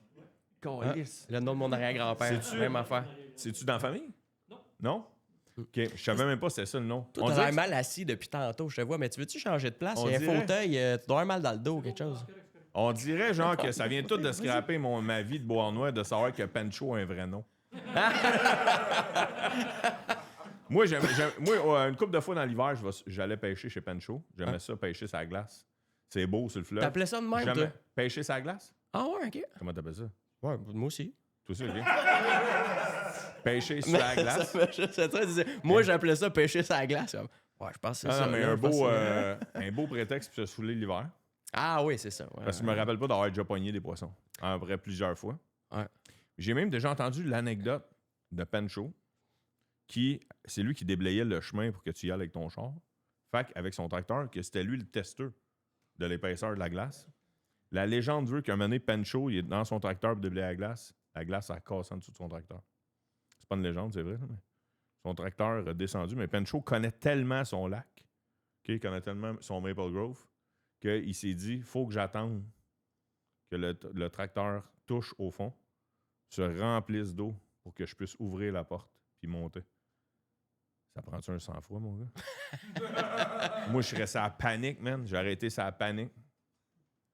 Câlisse. Le nom de mon arrière-grand-père. C'est-tu- Même affaire. C'est-tu dans la famille? Non. OK, je savais même pas c'était ça le nom. Toi, On t'as dirait l'air que- mal assis depuis tantôt, je te vois, mais tu veux-tu changer de place? On Il y a un dirait- fauteuil, tu dois avoir mal dans le dos ou quelque chose. On dirait genre que ça vient tout de scraper ma vie de Bois-Noir de savoir que Pancho a un vrai nom. Moi, une couple de fois dans l'hiver, j'allais pêcher chez Pancho. J'aimais ça, pêcher sur la glace. C'est beau sur le fleuve. T'appelais ça de même, Jamais. toi? Pêcher sa glace? Ah ouais, OK. Comment t'appelles ça? Ouais, moi aussi. Toi aussi, OK. Pêcher sur la glace? Moi, j'appelais ça pêcher sur la glace. Ouais, je pense que c'est Ah ça. non, mais là, un je pense beau, que c'est- un beau prétexte pour se saouler l'hiver. Ah oui, c'est ça. Ouais, Parce que je me rappelle pas d'avoir déjà pogné des poissons. En vrai, plusieurs fois. Ouais. J'ai même déjà entendu l'anecdote de Pancho, c'est lui qui déblayait le chemin pour que tu y ailles avec ton char. Fait avec son tracteur, que c'était lui le testeur de l'épaisseur de la glace. La légende veut qu'un moment donné, Pancho, il est dans son tracteur pour déblayer la glace a cassé en dessous de son tracteur. C'est pas une légende, c'est vrai, mais son tracteur a descendu, mais Pancho connaît tellement son lac, il connaît tellement son Maple Grove, qu'il s'est dit, faut que j'attende que le tracteur touche au fond, se remplisse d'eau pour que je puisse ouvrir la porte puis monter. Ça prend-tu un sang-froid, mon gars? Moi, je serais ça à panique, man. J'ai arrêté ça à panique.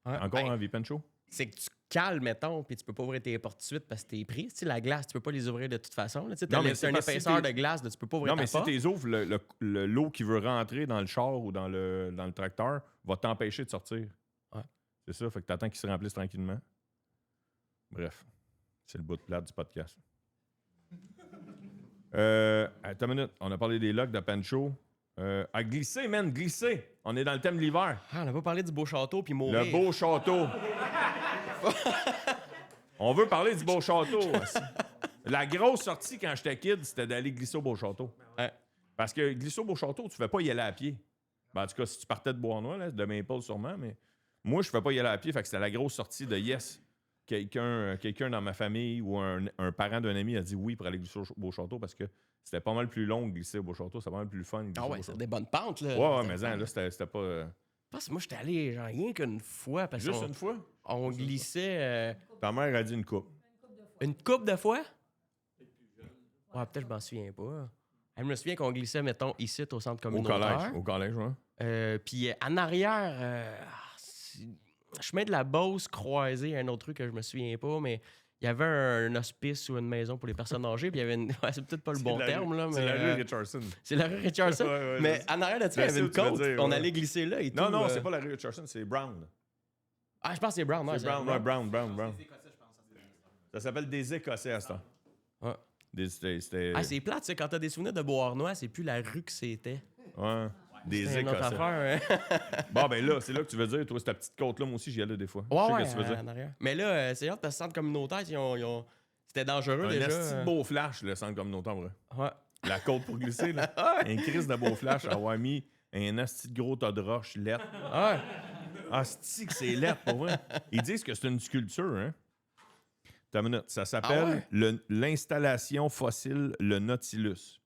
Ouais. Encore Ben, en vie, Pancho? c'est que tu cales, mettons, puis tu peux pas ouvrir tes portes tout de suite parce que t'es pris. Tu sais, la glace, tu peux pas les ouvrir de toute façon. Là. Tu sais, Non, mais c'est c'est une parce que si épaisseur t'es- de glace, là, tu peux pas ouvrir Non, ta mais si porte. tu ouvres, l'eau qui veut rentrer dans le char ou dans le tracteur va t'empêcher de sortir. Ouais. C'est ça, fait que t'attends qu'il se remplisse tranquillement. Bref, c'est le bout de plate du podcast. Attends une minute, on a parlé des locks de Pancho. À glisser, man, glisser. On est dans le thème de l'hiver. Ah, on n'a pas parlé du beau château puis mourir. Le beau château. On veut parler du beau château. La grosse sortie quand j'étais kid, c'était d'aller glisser au beau château. Ouais. Parce que glisser au beau château, tu fais pas y aller à pied. Ben, en tout cas, si tu partais de Bois-Noir, là, de Maple sûrement, mais moi, je fais pas y aller à pied. Fait que c'était la grosse sortie de yes. Quelqu'un dans ma famille ou un parent d'un ami a dit oui pour aller glisser au beau château parce que c'était pas mal plus long de glisser au beau château. C'était pas mal plus fun de glisser Ah au ouais, beau c'est château. des bonnes pentes, là. Ouais, mais là, c'était pas. Je pense que moi, j'étais allé genre rien qu'une fois parce Juste qu'on une fois. on glissait Ta mère a dit une coupe. une couple de fois. Ouais, peut-être je m'en souviens pas. Je me souviens qu'on glissait, mettons, ici, au centre Au communautaire. collège, ouais. Puis en arrière, chemin de la Beauce croisé, un autre truc que je me souviens pas, mais il y avait un hospice ou une maison pour les personnes âgées, puis il y avait une... ouais, c'est peut-être pas le bon terme, là, mais... C'est la rue Richardson. C'est la rue Richardson. Ouais, ouais, mais je- en arrière de ça, il y je sais avait une où tu veux côte. dire, On ouais. allait glisser là et tout. Non, non, c'est pas la rue Richardson, c'est Brown. Ah, je pense que c'est Brown. ouais, C'est Brown, ouais, Brown. Les Écossais, je pense. Ça s'appelle des Écossais à ce temps. Ouais. C'était. Ah, c'est plate, tu sais, quand t'as des souvenirs de Beauharnois, c'est plus la rue que c'était. Ouais. Des C'est une autre Écossais. affaire, hein. Bon, ben là, c'est là que tu veux dire, toi, c'est ta petite côte-là, moi aussi, j'y allais des fois. Je sais Ouais, ce que tu veux dire. en arrière. Mais là, c'est hâte parce que centre communautaire, c'était dangereux Un déjà. esti de beau flash, le centre communautaire, vrai. Ouais. La côte pour glisser, là. Un crise de beau flash, avoir mis un esti de gros tas de roches lettres. Ouais. Asti que c'est lettre, pour vrai. Ils disent que c'est une sculpture, hein. T'as une minute. Ça s'appelle l'installation fossile Le Nautilus.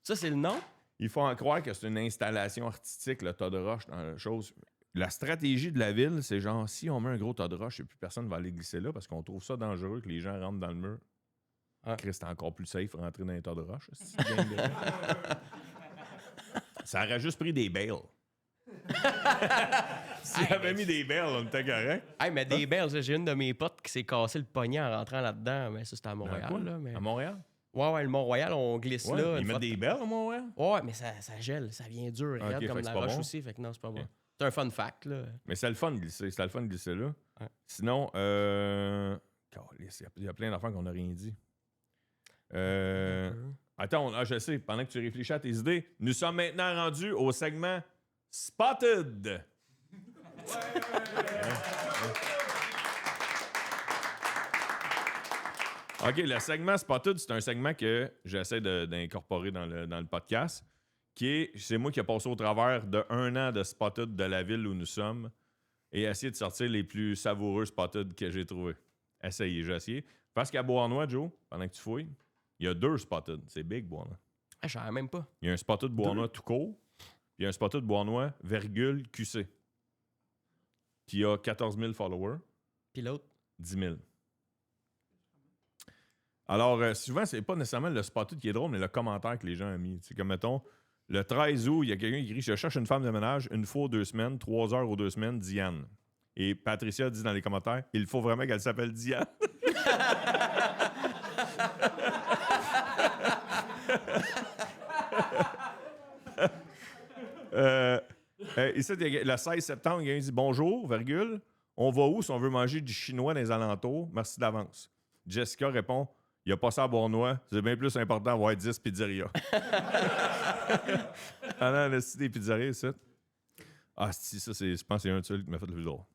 Ça, c'est le nom? Il faut en croire que c'est une installation artistique, le tas de roches dans la chose. La stratégie de la ville, c'est genre, si on met un gros tas de roches et plus personne ne va aller glisser là parce qu'on trouve ça dangereux que les gens rentrent dans le mur. Ah. Chris, c'est encore plus safe rentrer dans un tas de roches. c'est gang de- Ça aurait juste pris des bales. S'il avait mis des bales, on était correct. Hey, mais des belles, j'ai une de mes potes qui s'est cassé le poignet en rentrant là-dedans, mais ça, c'était à Montréal. Quoi? Là, mais... À Montréal? Ouais, le Mont-Royal, on glisse Ouais, là. ils une mettent fois- des belles à Montréal? Ouais, mais ça gèle, ça vient dur, Ok, raide, fait comme que la c'est pas roche bon. aussi, fait que non, c'est pas bon. Ok. C'est un fun fact, là. Mais c'est le fun de glisser. C'était le fun de glisser là. Ouais. Sinon, câlisse, il y a plein d'affaires qu'on n'a rien dit. Attends, je sais, pendant que tu réfléchis à tes idées, nous sommes maintenant rendus au segment Spotted. OK, le segment Spotted, c'est un segment que j'essaie d'incorporer dans le podcast, c'est moi qui ai passé au travers de 1 an de Spotted de la ville où nous sommes et essayer de sortir les plus savoureux Spotted que j'ai trouvés. Essayez, j'ai essayé. Parce qu'à Bois-Noir, Joe, pendant que tu fouilles, il y a 2 Spotted. C'est big, Bois-Noir. Ah, je savais même pas. Il y a un Spotted Bois-Noir tout court, puis il y a un Spotted Bois-Noir, virgule, QC. Puis il y a 14 000 followers, Puis l'autre? 10 000. Alors, souvent, c'est pas nécessairement le Spotted qui est drôle, mais le commentaire que les gens ont mis. C'est comme, mettons, le 13 août, il y a quelqu'un qui écrit « Je cherche une femme de ménage, une fois aux 2 semaines, 3 heures aux 2 semaines, Diane. » Et Patricia dit dans les commentaires « Il faut vraiment qu'elle s'appelle Diane. » Ici, le 16 septembre, il dit bonjour, virgule. On va où si on veut manger du chinois dans les alentours? Merci d'avance. Jessica répond il n'y a pas ça à Bournois. C'est bien plus important d'avoir 10 pizzerias. Ah non, le site des pizzerias, ça. Ah, si, ça, je pense que c'est un de ceux qui m'a fait le plus drôle.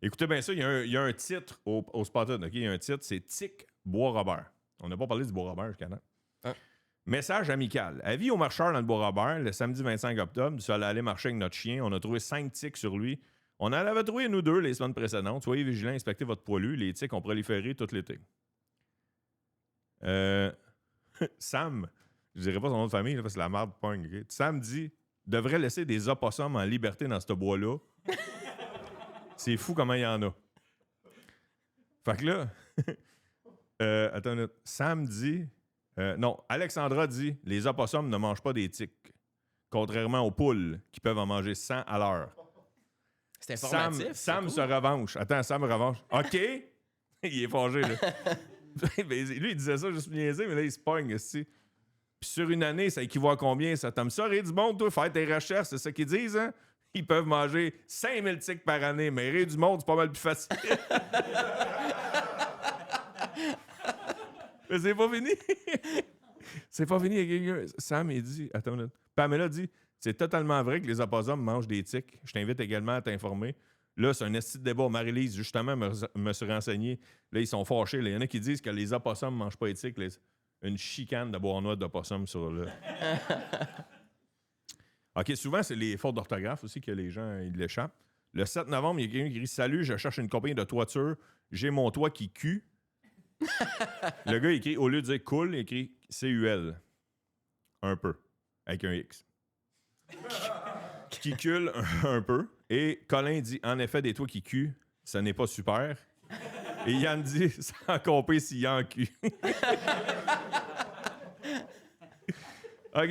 Écoutez bien ça, il y a un titre au Spotted. OK? Il y a un titre, c'est Tic Bois-Robert. On n'a pas parlé du Bois-Robert jusqu'à maintenant. Hein? Message amical. Avis aux marcheurs dans le Bois-Robert, le samedi 25 octobre, nous sommes allés marcher avec notre chien. On a trouvé 5 tiques sur lui. On en avait trouvé nous 2 les semaines précédentes. Soyez vigilants, inspectez votre poilu. Les tiques ont proliféré tout l'été. Sam, je dirais pas son nom de famille là, parce que la marde pogne. Okay? Sam dit devrait laisser des opossums en liberté dans ce bois-là. C'est fou comment il y en a. Fait que là, attends une minute. Sam dit non, Alexandra dit les opossums ne mangent pas des tiques, contrairement aux poules qui peuvent en manger 100 à l'heure. C'est informatif. Sam se revanche. Attends, Sam revanche. OK. Il est fâché, là. Lui, il disait ça juste pour niaiser, mais là, il se pogne aussi. Puis sur une année, ça équivaut à combien, ça? T'aimes ça, rire du monde, toi? Faire tes recherches, c'est ça qu'ils disent, hein? Ils peuvent manger 5000 tiques par année, mais rire du monde, c'est pas mal plus facile. Mais c'est pas fini. C'est pas fini. Il y a quelqu'un. Sam, il dit... Attends une minute. Pamela dit... C'est totalement vrai que les opossums mangent des tiques. Je t'invite également à t'informer. Là, c'est un esti de débat. Marie-Lise, justement, me suis renseigné. Là, ils sont fâchés. Là. Il y en a qui disent que les opossums ne mangent pas les tiques. Une chicane de Bois-Noir d'opossum sur le... OK, souvent, c'est les fautes d'orthographe aussi que les gens ils l'échappent. Le 7 novembre, il y a quelqu'un qui dit « Salut, je cherche une compagnie de toiture. J'ai mon toit qui cue. » Le gars, il écrit, au lieu de dire « cool », il écrit « C-U-L ». Un peu. Avec un X. Qui cule un peu. Et Colin dit en effet des toits qui cuent, ça n'est pas super. Et Yann dit sans compter s'il y a en cul. OK.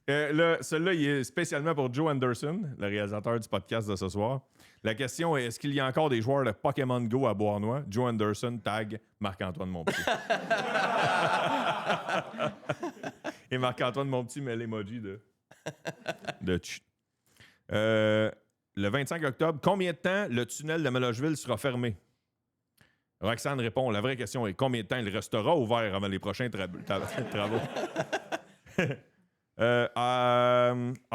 Celui-là, il est spécialement pour Joe Anderson, le réalisateur du podcast de ce soir. La question est est-ce qu'il y a encore des joueurs de Pokémon Go à Bois-Noir? Joe Anderson tag Marc-Antoine Monpetit. Et Marc-Antoine Monpetit met l'emoji de le 25 octobre, combien de temps le tunnel de Melogeville sera fermé? Roxane répond, la vraie question est combien de temps il restera ouvert avant les prochains travaux? Ah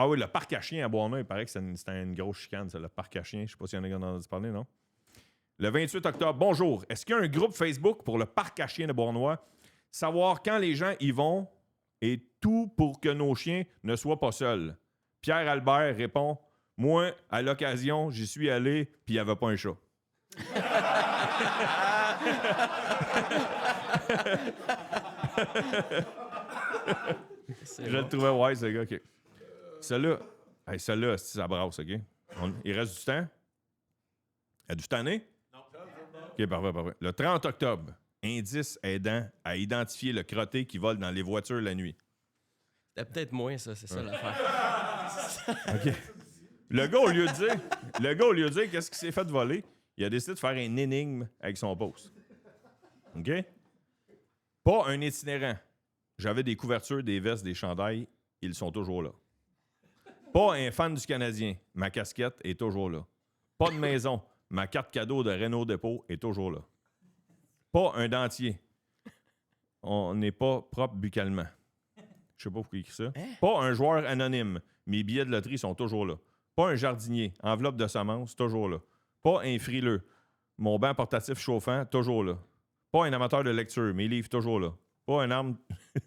oui, le parc à chiens à Bois-Noir, il paraît que c'était une grosse chicane, ça, le parc à chiens. Je ne sais pas s'il y en a qui en ont entendu parler, non? Le 28 octobre, bonjour. Est-ce qu'il y a un groupe Facebook pour le parc à chiens de Bois-Noir? Savoir quand les gens y vont et tout pour que nos chiens ne soient pas seuls. Pierre Albert répond moi, à l'occasion, j'y suis allé, puis il n'y avait pas un chat. Je le trouvais wise, ce gars. OK. Celle-là, ça brasse, OK? Il reste du temps? As-tu tanné? Non. OK, parfait. Le 30 octobre, indice aidant à identifier le crotté qui vole dans les voitures la nuit. C'était peut-être moins, ça, c'est ça l'affaire. OK. Le gars, au lieu de dire qu'est-ce qu'il s'est fait voler, il a décidé de faire une énigme avec son post. OK? Pas un itinérant. J'avais des couvertures, des vestes, des chandails. Ils sont toujours là. Pas un fan du Canadien. Ma casquette est toujours là. Pas de maison. Ma carte cadeau de Renault Dépôt est toujours là. Pas un dentier. On n'est pas propre buccalement. Je sais pas pourquoi il écrit ça. Pas un joueur anonyme. Mes billets de loterie sont toujours là. Pas un jardinier. Enveloppe de semences, toujours là. Pas un frileux. Mon banc portatif chauffant, toujours là. Pas un amateur de lecture. Mes livres, toujours là. Pas un arme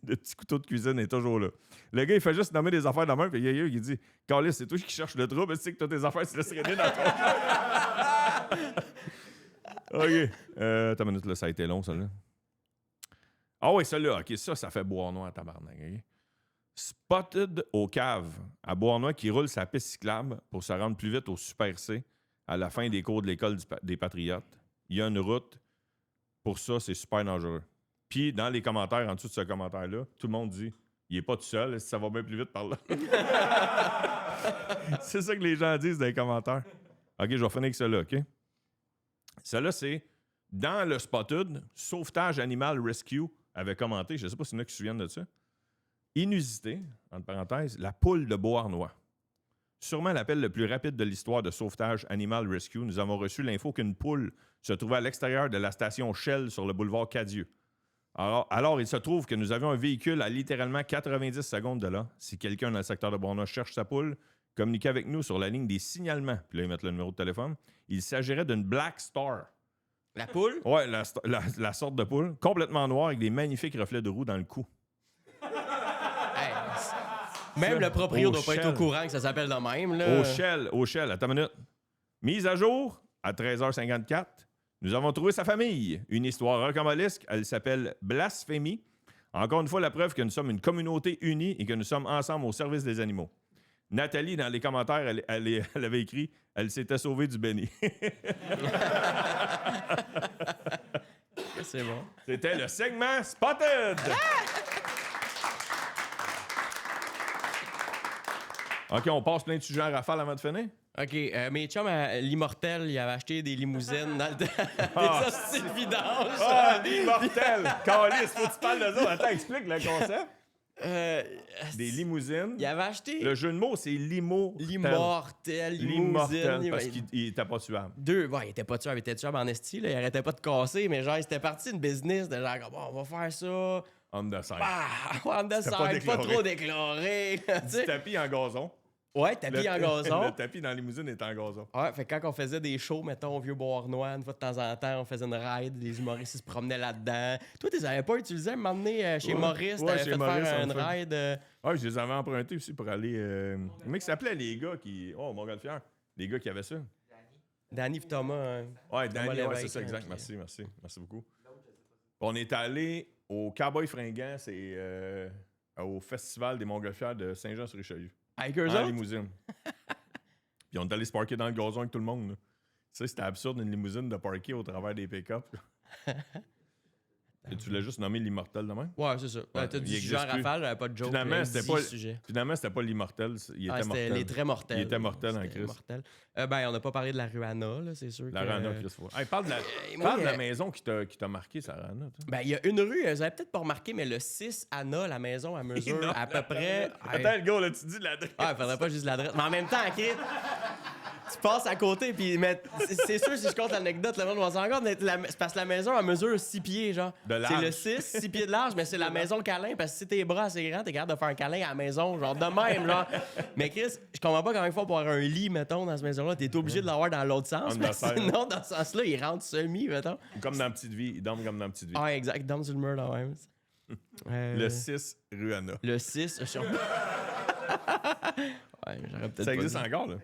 de petit couteau de cuisine, est toujours là. Le gars, il fait juste nommer des affaires de la main, puis il y a un qui dit Carlis, c'est toi qui cherches le trouble, tu sais que toutes tes affaires, tu laisses traîner dans ton. OK. Attends une minute, là, ça a été long, ça, là. Ah oui, celle-là, OK, ça fait Bois-Noir, tabarnak. Okay? Spotted au cave à Bois-Noir qui roule sa piste cyclable pour se rendre plus vite au Super C à la fin des cours de l'école des Patriotes. Il y a une route. Pour ça, c'est super dangereux. Puis, dans les commentaires, en dessous de ce commentaire-là, tout le monde dit il est pas tout seul, ça va bien plus vite par là. C'est ça que les gens disent dans les commentaires. OK, je vais finir avec celle-là, OK? Celle-là, c'est dans le Spotted, Sauvetage Animal Rescue avait commenté, je ne sais pas s'il y en a qui se souviennent de ça. Inusité, entre parenthèses, la poule de Beauharnois. Sûrement l'appel le plus rapide de l'histoire de sauvetage Animal Rescue, nous avons reçu l'info qu'une poule se trouvait à l'extérieur de la station Shell sur le boulevard Cadieux. Alors, il se trouve que nous avions un véhicule à littéralement 90 secondes de là. Si quelqu'un dans le secteur de Bournois cherche sa poule, communiquez avec nous sur la ligne des signalements. Puis là, ils mettent le numéro de téléphone. Il s'agirait d'une Black Star. La poule? Oui, la sorte de poule, complètement noire avec des magnifiques reflets de roue dans le cou. Hey, même le proprio Au doit pas être Shell. au courant que ça s'appelle de même. Là. Au Shell, attends une minute. Mise à jour à 13h54. Nous avons trouvé sa famille. Une histoire rocambolesque. Elle s'appelle Blasphémie. Encore une fois, la preuve que nous sommes une communauté unie et que nous sommes ensemble au service des animaux. Nathalie, dans les commentaires, elle avait écrit « Elle s'était sauvée du béni ». C'est bon. C'était le segment Spotted! OK, on passe plein de sujets à rafale avant de finir? OK, mes chums, l'immortel, il avait acheté des limousines dans le temps. Ah, Des hosties de vidange. Ah, l'immortel! Calice, faut que tu parles de ça. Attends, explique le concept. Des limousines. Il avait acheté Le jeu de mots, c'est l'immortel. l'immortel, L'immortel, limousine. parce qu'il était pas tuable. Il était pas tuable, il était tuable en esti, là. Il arrêtait pas de casser, mais genre, c'était parti une business de genre, bon, on va faire ça. On the side. On the C'était side, pas pas déclaré. trop déclaré. tu Du sais. tapis en gazon. Ouais, tapis en gazon. Le tapis dans la limousine est en gazon. Ouais, fait que quand on faisait des shows, mettons, au Vieux-Beauharnois, une fois de temps en temps, on faisait une ride, les humoristes ils se promenaient là-dedans. Toi, tu les avais pas utilisés à un moment donné chez Ouais. Maurice, Ouais, t'avais chez fait Maurice, faire on une fait. ride. Ouais, je les avais empruntés aussi pour aller. Comment ils s'appelaient les gars qui. Oh, Montgolfière. Les gars qui avaient ça. Danny et Thomas. Ouais, Danny, ouais, Lévesque, c'est ça, exact. puis- Merci beaucoup. On est allé au Cowboy Fringant, c'est au Festival des Montgolfières de Saint-Jean-sur-Richelieu. Avec eux En autres? limousine. Puis on est allé se parker dans le gazon avec tout le monde. Là. Tu sais, c'était absurde une limousine de parker au travers des pick-up. Et tu l'as juste nommé l'immortel de même? Ouais, c'est ça. Ouais, T'as il dit existe sujet en plus. rafale, j'avais pas de joke. Finalement, mais c'était 10 pas- sujets. Finalement, c'était pas l'immortel, il était C'était mortel. les très mortels. Il était mortel en C'était crise. mortel. Ben, on n'a pas parlé de la rue Anna, là, c'est sûr. La que- Rana, Chris. Hey, parle de la, moi, parle de la maison qui t'a marqué, ça Rana. Toi. Ben, il y a une rue, vous avez peut-être pas remarqué, mais le 6 Anna, la maison, à mesure Non, à peu près. Attends, le gars, là, tu dis de l'adresse. Ah, il faudrait pas juste l'adresse. Mais en même temps, Chris, tu passes à côté, puis c'est sûr, si je compte l'anecdote, le monde va s'en rendre compte, mais c'est parce que la maison, elle mesure 6 pieds, genre. De large. C'est le 6 pieds de large, mais c'est la maison câlin, parce que si tes bras assez grands, t'es capable de faire un câlin à la maison, genre de même, genre. Mais Chris, je comprends pas comment il faut pour avoir un lit, mettons, dans cette maison-là. T'es obligé de l'avoir dans l'autre sens, On parce va que faire, sinon, dans ce sens-là, il rentre semi, mettons. Comme dans Petite Vie. Il dorme comme dans Petite Vie. Ah, exact, dans sur le mur, là, même. Le 6 rue Anna. Le 6, ouais, j'aurais peut-être Ça pas existe dit. encore, là?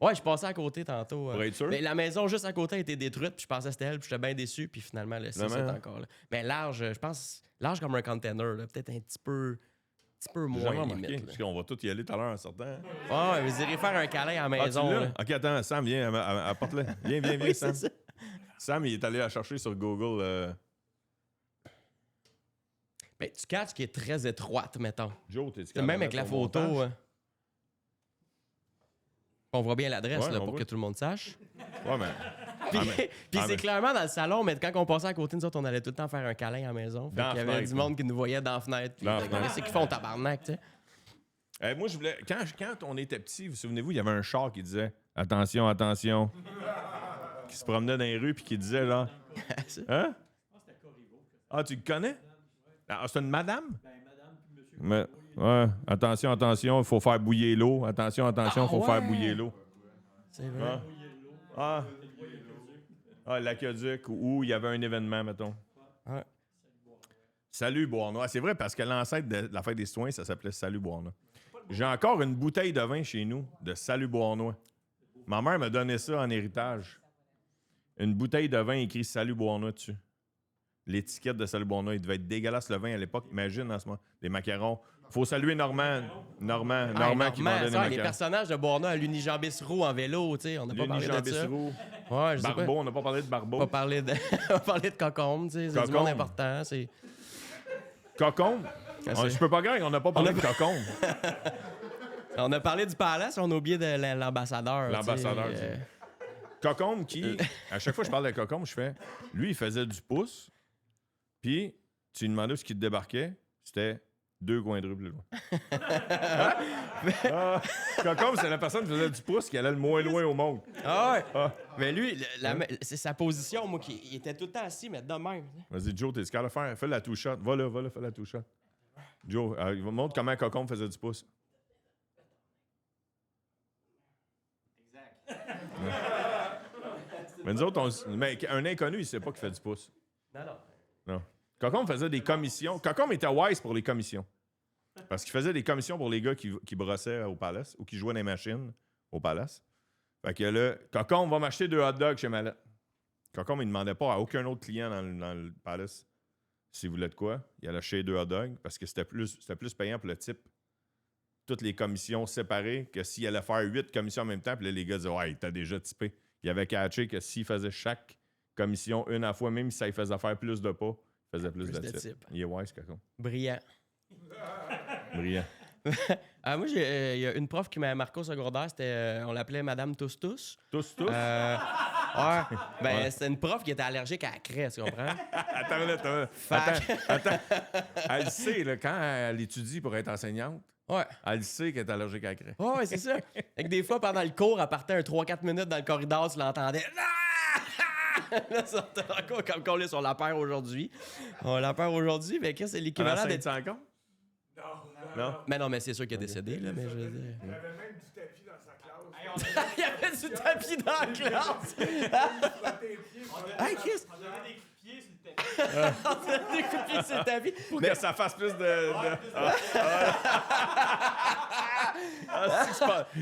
Ouais, je passais à côté tantôt. Pour être sûr? Mais la maison juste à côté a été détruite, puis je pensais que c'était elle, puis j'étais bien déçu, puis finalement, le 6 est Vraiment? encore là. Mais large, je pense, large comme un container, là, peut-être un petit peu J'ai moins jamais remarqué, limite. parce qu'on va tous y aller tout à l'heure en sortant. Ouais, vous irez faire un câlin à la Ah, maison. tu l'as? là. OK, attends, Sam, viens, apporte-le. Viens, Oui, Sam. c'est ça. Sam, il est allé la chercher sur Google. Mais tu catches qui est très étroite, mettons. Joe, t'es C'est même avec la photo. On voit bien l'adresse Ouais, là, on pour voit. que tout le monde sache. Ouais, mais. Puis, Ah, mais- puis ah, c'est mais- clairement dans le salon, mais quand on passait à côté, nous autres, on allait tout le temps faire un câlin à la maison. Fait Dans la qu'il y avait fenêtre, du monde qui nous voyait dans la fenêtre. Puis Dans la ils fenêtre. c'est qu'ils font tabarnak, tu sais. Moi, je voulais. Quand on était petit, vous souvenez-vous, il y avait un char qui disait Attention, attention. Qui se promenait dans les rues puis qui disait genre. Hein? Ah, tu le connais? Ah, c'est une madame? Mais, ouais, attention, attention, il faut faire bouillir l'eau. Attention, attention, il faut Ah, faire ouais. bouillir l'eau. C'est vrai. Ah. Ah, l'aqueduc où il y avait un événement, mettons. Ouais. Salut Bournois. C'est vrai parce que l'ancêtre de la fête des citoyens, ça s'appelait Salut Bournois. J'ai encore une bouteille de vin chez nous de Salut Bournois. Ma mère m'a donné ça en héritage. Une bouteille de vin écrit Salut Bournois dessus. L'étiquette de Salut Bournois, il devait être dégueulasse le vin à l'époque. Imagine en ce moment. Des macarons. Faut saluer Normand. Normand qui vendait des ça, les macarons. personnages de Bournois à l'Unijambis roux en vélo, tu sais, on n'a pas parlé de ça. Jean-Bissroux. Ouais, je sais Barbeau, on n'a pas parlé de pas. Barbeau. Pas parler de, pas parler de Cocombe, tu sais, c'est du Cocombe. monde important. C'est... Cocombe. Ah, c'est- Je peux pas croire qu'on n'a pas parlé de Cocombe. On a parlé du palace, on a oublié de l'ambassadeur. tu sais, L'ambassadeur, Cocombe qui, à chaque fois que je parle de Cocombe, je fais, lui, il faisait du pouce, puis tu lui demandais où ce qu'il te débarquait, c'était 2 coins de rue plus loin. Cocombe, c'est la personne qui faisait du pouce qui allait le moins loin au monde. Ah ouais. Ah. Mais lui, c'est sa position, moi, il était tout le temps assis, mais de même. Vas-y, Joe, t'es ce qu'à faire. Fais la two-shot. Va là, fais la two-shot. Joe, il va montre comment Cocombe faisait du pouce. Mais nous autres, mais un inconnu, il sait pas qu'il fait du pouce. Non. Cocombe faisait des commissions. Cocombe était wise pour les commissions. Parce qu'il faisait des commissions pour les gars qui brossaient au Palace ou qui jouaient dans les machines au Palace. Fait que là, Cocombe va m'acheter 2 hot dogs chez Mallette. Cocombe, il ne demandait pas à aucun autre client dans le Palace s'il voulait de quoi. Il allait acheter 2 hot dogs parce que c'était plus payant pour le type. Toutes les commissions séparées que s'il allait faire 8 commissions en même temps. Puis là, les gars disaient « Ouais, t'as déjà typé. » Il avait catché que s'il faisait chaque commission une à la fois, même si ça lui faisait faire plus de pas, il faisait plus de type. Il est wise, Cocombe. Brillant. Brillant. Moi, il y a une prof qui m'a marqué au secondaire, on l'appelait Madame Tous. Tous? Ouais. C'était une prof qui était allergique à la craie, tu comprends? Attends. Elle sait, là, quand elle étudie pour être enseignante, Ouais. elle sait qu'elle est allergique à la craie. Ouais, c'est ça. Fait que des fois, pendant le cours, elle partait un 3-4 minutes dans le corridor, tu l'entendais. Là, ça encore comme qu'on est sur la paire aujourd'hui. On la perd aujourd'hui, mais qu'est-ce que c'est l'équivalent Elle d'être. enseigne encore? Non. Mais non, mais c'est sûr qu'il est décédé, là, mais je veux dire. Il y avait même du tapis dans sa classe. Il y avait du tapis dans la classe! Hey, Chris! On donnait des coups de pied sur le tapis. On donnait des coups de pied sur le tapis. Pour que ça fasse plus de...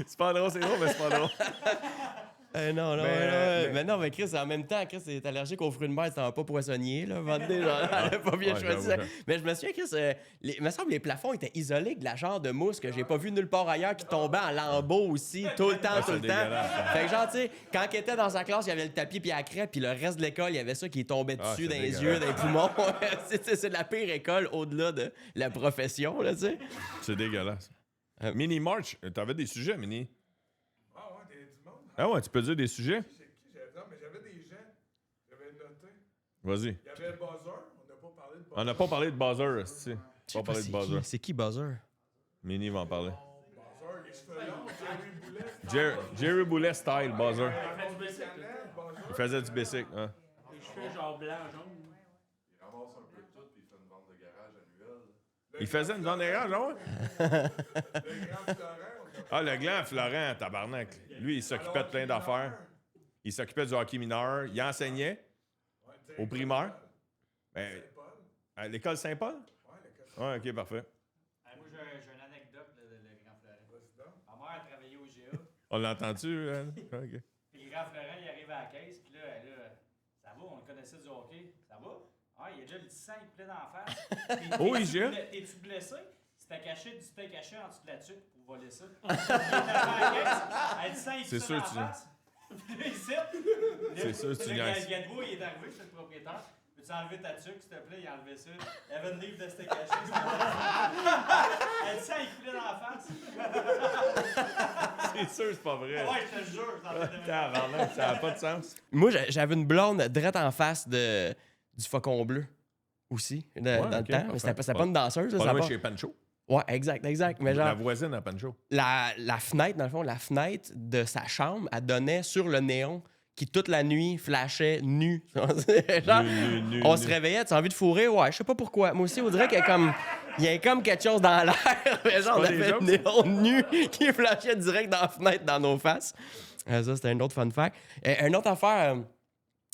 c'est pas drôle, c'est drôle, mais c'est pas drôle. Mais non, mais Chris, en même temps, Chris est allergique aux fruits de mer, c'était pas poissonnier, là. Vendée, genre, elle a pas bien Ouais, choisi. j'avoue. Mais je me souviens, Chris, il me semble que les plafonds étaient isolés de la genre de mousse que j'ai pas vu nulle part ailleurs qui tombait en lambeaux aussi, tout le temps, tout le temps. dégueulasse, ça. Fait que genre, tu sais, quand il était dans sa classe, il y avait le tapis puis la craie, puis le reste de l'école, il y avait ça qui tombait dessus, c'est dans les dégueulasse. yeux, dans les poumons. C'est de la pire école au-delà de la profession, là, tu sais. C'est dégueulasse. Mini March, t'avais des sujets, Mini? Ah ouais, t'avais du monde. Ah ouais, tu peux dire des sujets? C'est qui? Non, mais j'avais des gens. J'avais noté. Vas-y. Il y avait Buzzer. On n'a pas parlé de Buzzer. On n'a pas parlé de Buzzer, esti. Pas parlé de Buzzer. C'est qui Buzzer? Mini va en parler. Buzzer, les cheveux longs, Jerry Boulet. Jerry Boulet style, Buzzer. Buzzer. Il faisait du basic, hein? Les cheveux genre blanc, jaune. Il ramasse un peu de tout puis il fait une vente de garage annuelle. Il faisait une vente d'erreur, non? Le grand Florent. Ah, le gland Florent, tabarnak. Lui, il s'occupait de plein d'affaires. Il s'occupait du hockey mineur. Il enseignait au primaire. Ben, à l'école Saint-Paul? Ouais, OK, parfait. Moi, j'ai une anecdote, le grand Florent. Ma mère a travaillé au GA. On l'a entendu? Hein? OK. Puis le grand Florent, il arrive à la caisse. Puis là, ça va, on le connaissait du hockey. Ça va? Ah, il y a déjà le sang qui plaît dans la face. Oh, IGA? T'es-tu blessé? C'était caché du steak caché en dessous de la tuque pour voler ça. Il est arrivé à la caisse. Elle dit sang, il C'est pisse sûr, dans tu- la face. Puis là, il cite. C'est sûr, tu Le niaises. Gadebois, il est arrivé, c'est le propriétaire. Peux-tu enlever ta tuque, s'il te plaît? Il a enlevé ça. Il y avait une livre de steak caché. Elle dit sang, il coulait dans la face. C'est sûr, c'est pas vrai. Ouais, je te jure, ça en fait de Tabarnak, ça n'a pas de sens. Moi, j'avais une blonde drette en face du Faucon Bleu aussi, dans ok, le temps. Mais c'était parfait. pas une danseuse. là, Pas ça loin va. chez Pancho. Ouais, exact. Mais La genre, voisine à Pancho. la fenêtre, dans le fond, la fenêtre de sa chambre, elle donnait sur le néon qui, toute la nuit, flashait nu. Genre, Nu, on nu. se réveillait, tu as envie de fourrer? Ouais, je sais pas pourquoi. Moi aussi, on dirait qu'il y a comme quelque chose dans l'air. Mais genre, on pas des avait jokes, le néon nu qui flashait direct dans la fenêtre, dans nos faces. Ça, c'était un autre fun fact. Une autre affaire,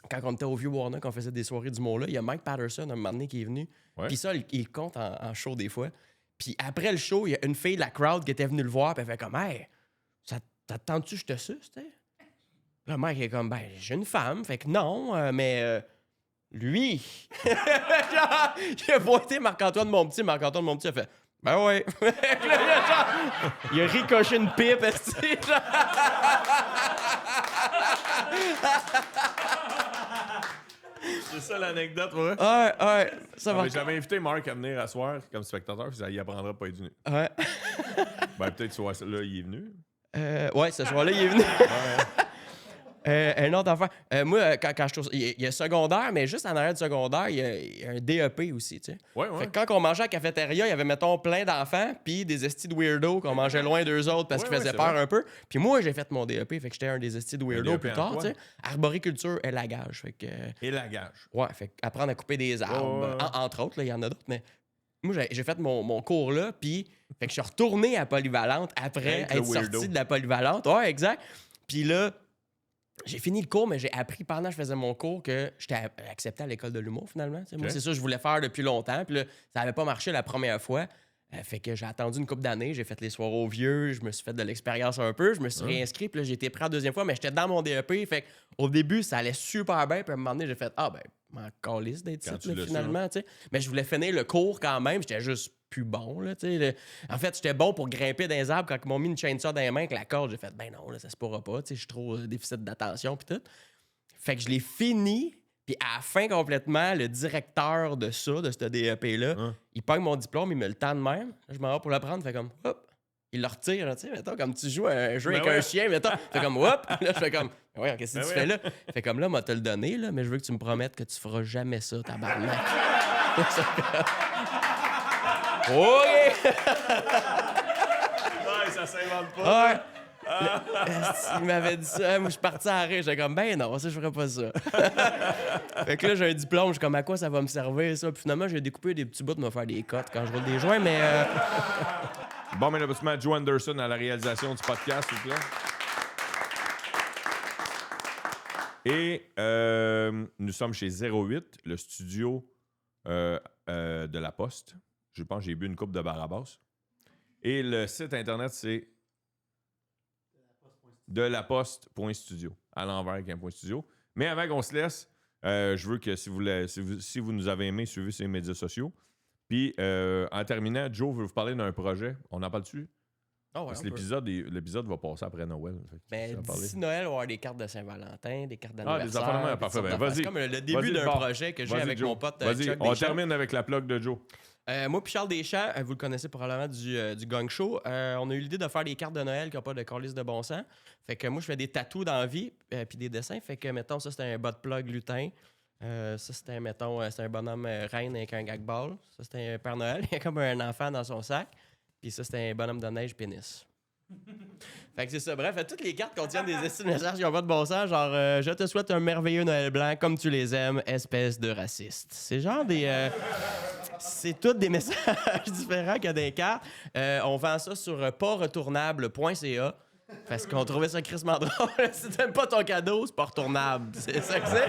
quand on était au Vieux-Warnock, qu'on faisait des soirées d'humour-là, il y a Mike Patterson, un moment donné, qui est venu. Ouais. Puis ça, il compte en show des fois. Puis après le show, il y a une fille de la crowd qui était venue le voir, puis elle fait comme « Hey, ça te tente-tu que je te suce, t'sais? » Le mec est comme « Ben, j'ai une femme, fait que non, mais lui... » Genre, il a pointé Marc-Antoine mon petit a fait « Ben ouais. » Il a ricoché une pipe, esti, genre. C'est ça l'anecdote, ouais. Ouais, ça va. J'avais invité Marc à venir à soir comme spectateur, puis ça y apprendra pas à être venu. Ouais. Ben, peut-être ce soir-là, il est venu. Ouais, ce soir-là, il est venu. Un autre affaire. Moi, quand je trouve. Il y a secondaire, mais juste en arrière du secondaire, il y a un DEP aussi, tu sais. Ouais, Fait ouais. que quand on mangeait à la cafétéria, il y avait, mettons, plein d'enfants, puis des estis de weirdos qu'on mangeait loin d'eux autres parce Ouais, qu'ils ouais, faisaient c'est peur vrai. un peu. Puis moi, j'ai fait mon DEP, fait que j'étais un des estis de weirdos DEP plus en tard, quoi? tu sais. Arboriculture et lagage. Fait que. Et la gage. Ouais, fait que apprendre à couper des arbres, Ouais, ouais, ouais. entre autres, là, il y en a d'autres, mais moi, j'ai fait mon cours là, puis fait que je suis retourné à Polyvalente après Avec le être weirdo. sorti de la Polyvalente. Ouais, exact. Puis là, j'ai fini le cours, mais j'ai appris pendant que je faisais mon cours que j'étais accepté à l'école de l'humour, finalement. Tu sais, moi, Ok. c'est ça que je voulais faire depuis longtemps, puis là, ça n'avait pas marché la première fois. Fait que j'ai attendu une couple d'années, j'ai fait les soirs aux vieux, je me suis fait de l'expérience un peu, je me suis réinscrit, puis là, j'ai été pris la deuxième fois, mais j'étais dans mon DEP, fait qu'au début, ça allait super bien, puis à un moment donné, j'ai fait « Ah, ben, m'en calisse d'être Quand ici, tu là, l'as su, finalement, tu sais. » Mais je voulais finir le cours quand même, j'étais juste plus bon, là, tu sais. En fait, j'étais bon pour grimper dans les arbres quand ils m'ont mis une chainsaw dans les mains avec la corde, j'ai fait « Ben non, là, ça se pourra pas, tu sais, je suis trop déficit d'attention, puis tout. » Fait que je l'ai fini. Puis à la fin complètement, le directeur de ça, de ce DEP-là, il pogne mon diplôme, il me le tend de même. Là, je m'en vais pour le prendre, fait comme hop, il le retire, là, tu sais, mettons, comme tu joues à un jeu Ben avec ouais. un chien, mettons, fait comme hop, là, je fais comme, ouais, qu'est-ce que Ben tu ouais. fais là? Fait comme là, moi, te le donné, là, mais je veux que tu me promettes que tu feras jamais ça, tabarnak. OK! Ouais, ça s'invente pas. Ouais. Il m'avait dit ça. Moi, je suis parti à rire. J'étais comme, ben non, ça, je ferais pas ça. Fait que là, j'ai un diplôme. Je suis comme, à quoi ça va me servir, ça? Puis finalement, j'ai découpé des petits bouts de me faire des cotes quand je roule des joints, mais. Bon, mais là, tu mets Joe Anderson à la réalisation du podcast, s'il vous plaît. Et nous sommes chez 08, le studio de La Poste. Je pense que j'ai bu une coupe de Barabas. Et le site internet, c'est delaposte.studio, à l'envers avec un point studio. Mais avant qu'on se laisse, je veux que si vous nous avez aimé, suivez ces médias sociaux. Puis, en terminant, Joe veut vous parler d'un projet. On en parle dessus? Oh, ouais, Parce que l'épisode va passer après Noël. Fait que Ben, ça va parler. d'ici Noël, on va avoir des cartes de Saint-Valentin, des cartes des d'anniversaire. affaires de même, puis parfait. toutes sortes Ben, d'affaires. C'est vas-y. comme le début Vas-y, d'un bon. projet que j'ai Vas-y, avec Joe. mon pote Vas-y, Chuck on Deschamps. termine avec la plug de Joe. Moi puis Charles Deschamps, vous le connaissez probablement du Gang Show. On a eu l'idée de faire des cartes de Noël qui n'ont pas de calice de bon sens. Fait que moi, je fais des tatous dans la vie puis des dessins. Fait que, mettons, ça, c'était un bas de plug lutin. Ça, c'était, mettons, c'est un bonhomme reine avec un gag ball. Ça, c'était un Père Noël. Il y a comme un enfant dans son sac. Puis ça, c'était un bonhomme de neige pénis. Fait que c'est ça. Bref, toutes les cartes contiennent des estimes de messages qui n'ont pas de bon sens. Genre, je te souhaite un merveilleux Noël blanc comme tu les aimes, espèce de raciste. C'est genre des... c'est tous des messages différents qu'il y a des cartes. On vend ça sur pasretournable.ca parce qu'on trouvait ça crissement drôle. Si t'aimes pas ton cadeau, c'est pas retournable. C'est ça que c'est.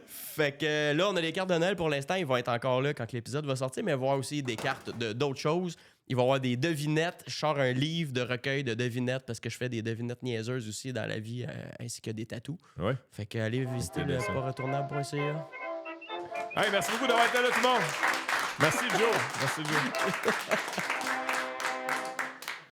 Fait que là, on a les cartes de Noël pour l'instant. Ils vont être encore là quand l'épisode va sortir, mais il va y avoir aussi des cartes d'autres choses. Il va y avoir des devinettes. Je sors un livre de recueil de devinettes parce que je fais des devinettes niaiseuses aussi dans la vie, ainsi que des tatous. Ouais. Fait que allez visiter le Intéressant. pasretournable.ca. Hey, merci beaucoup d'avoir été là, tout le monde. Merci, Joe. Merci, Joe.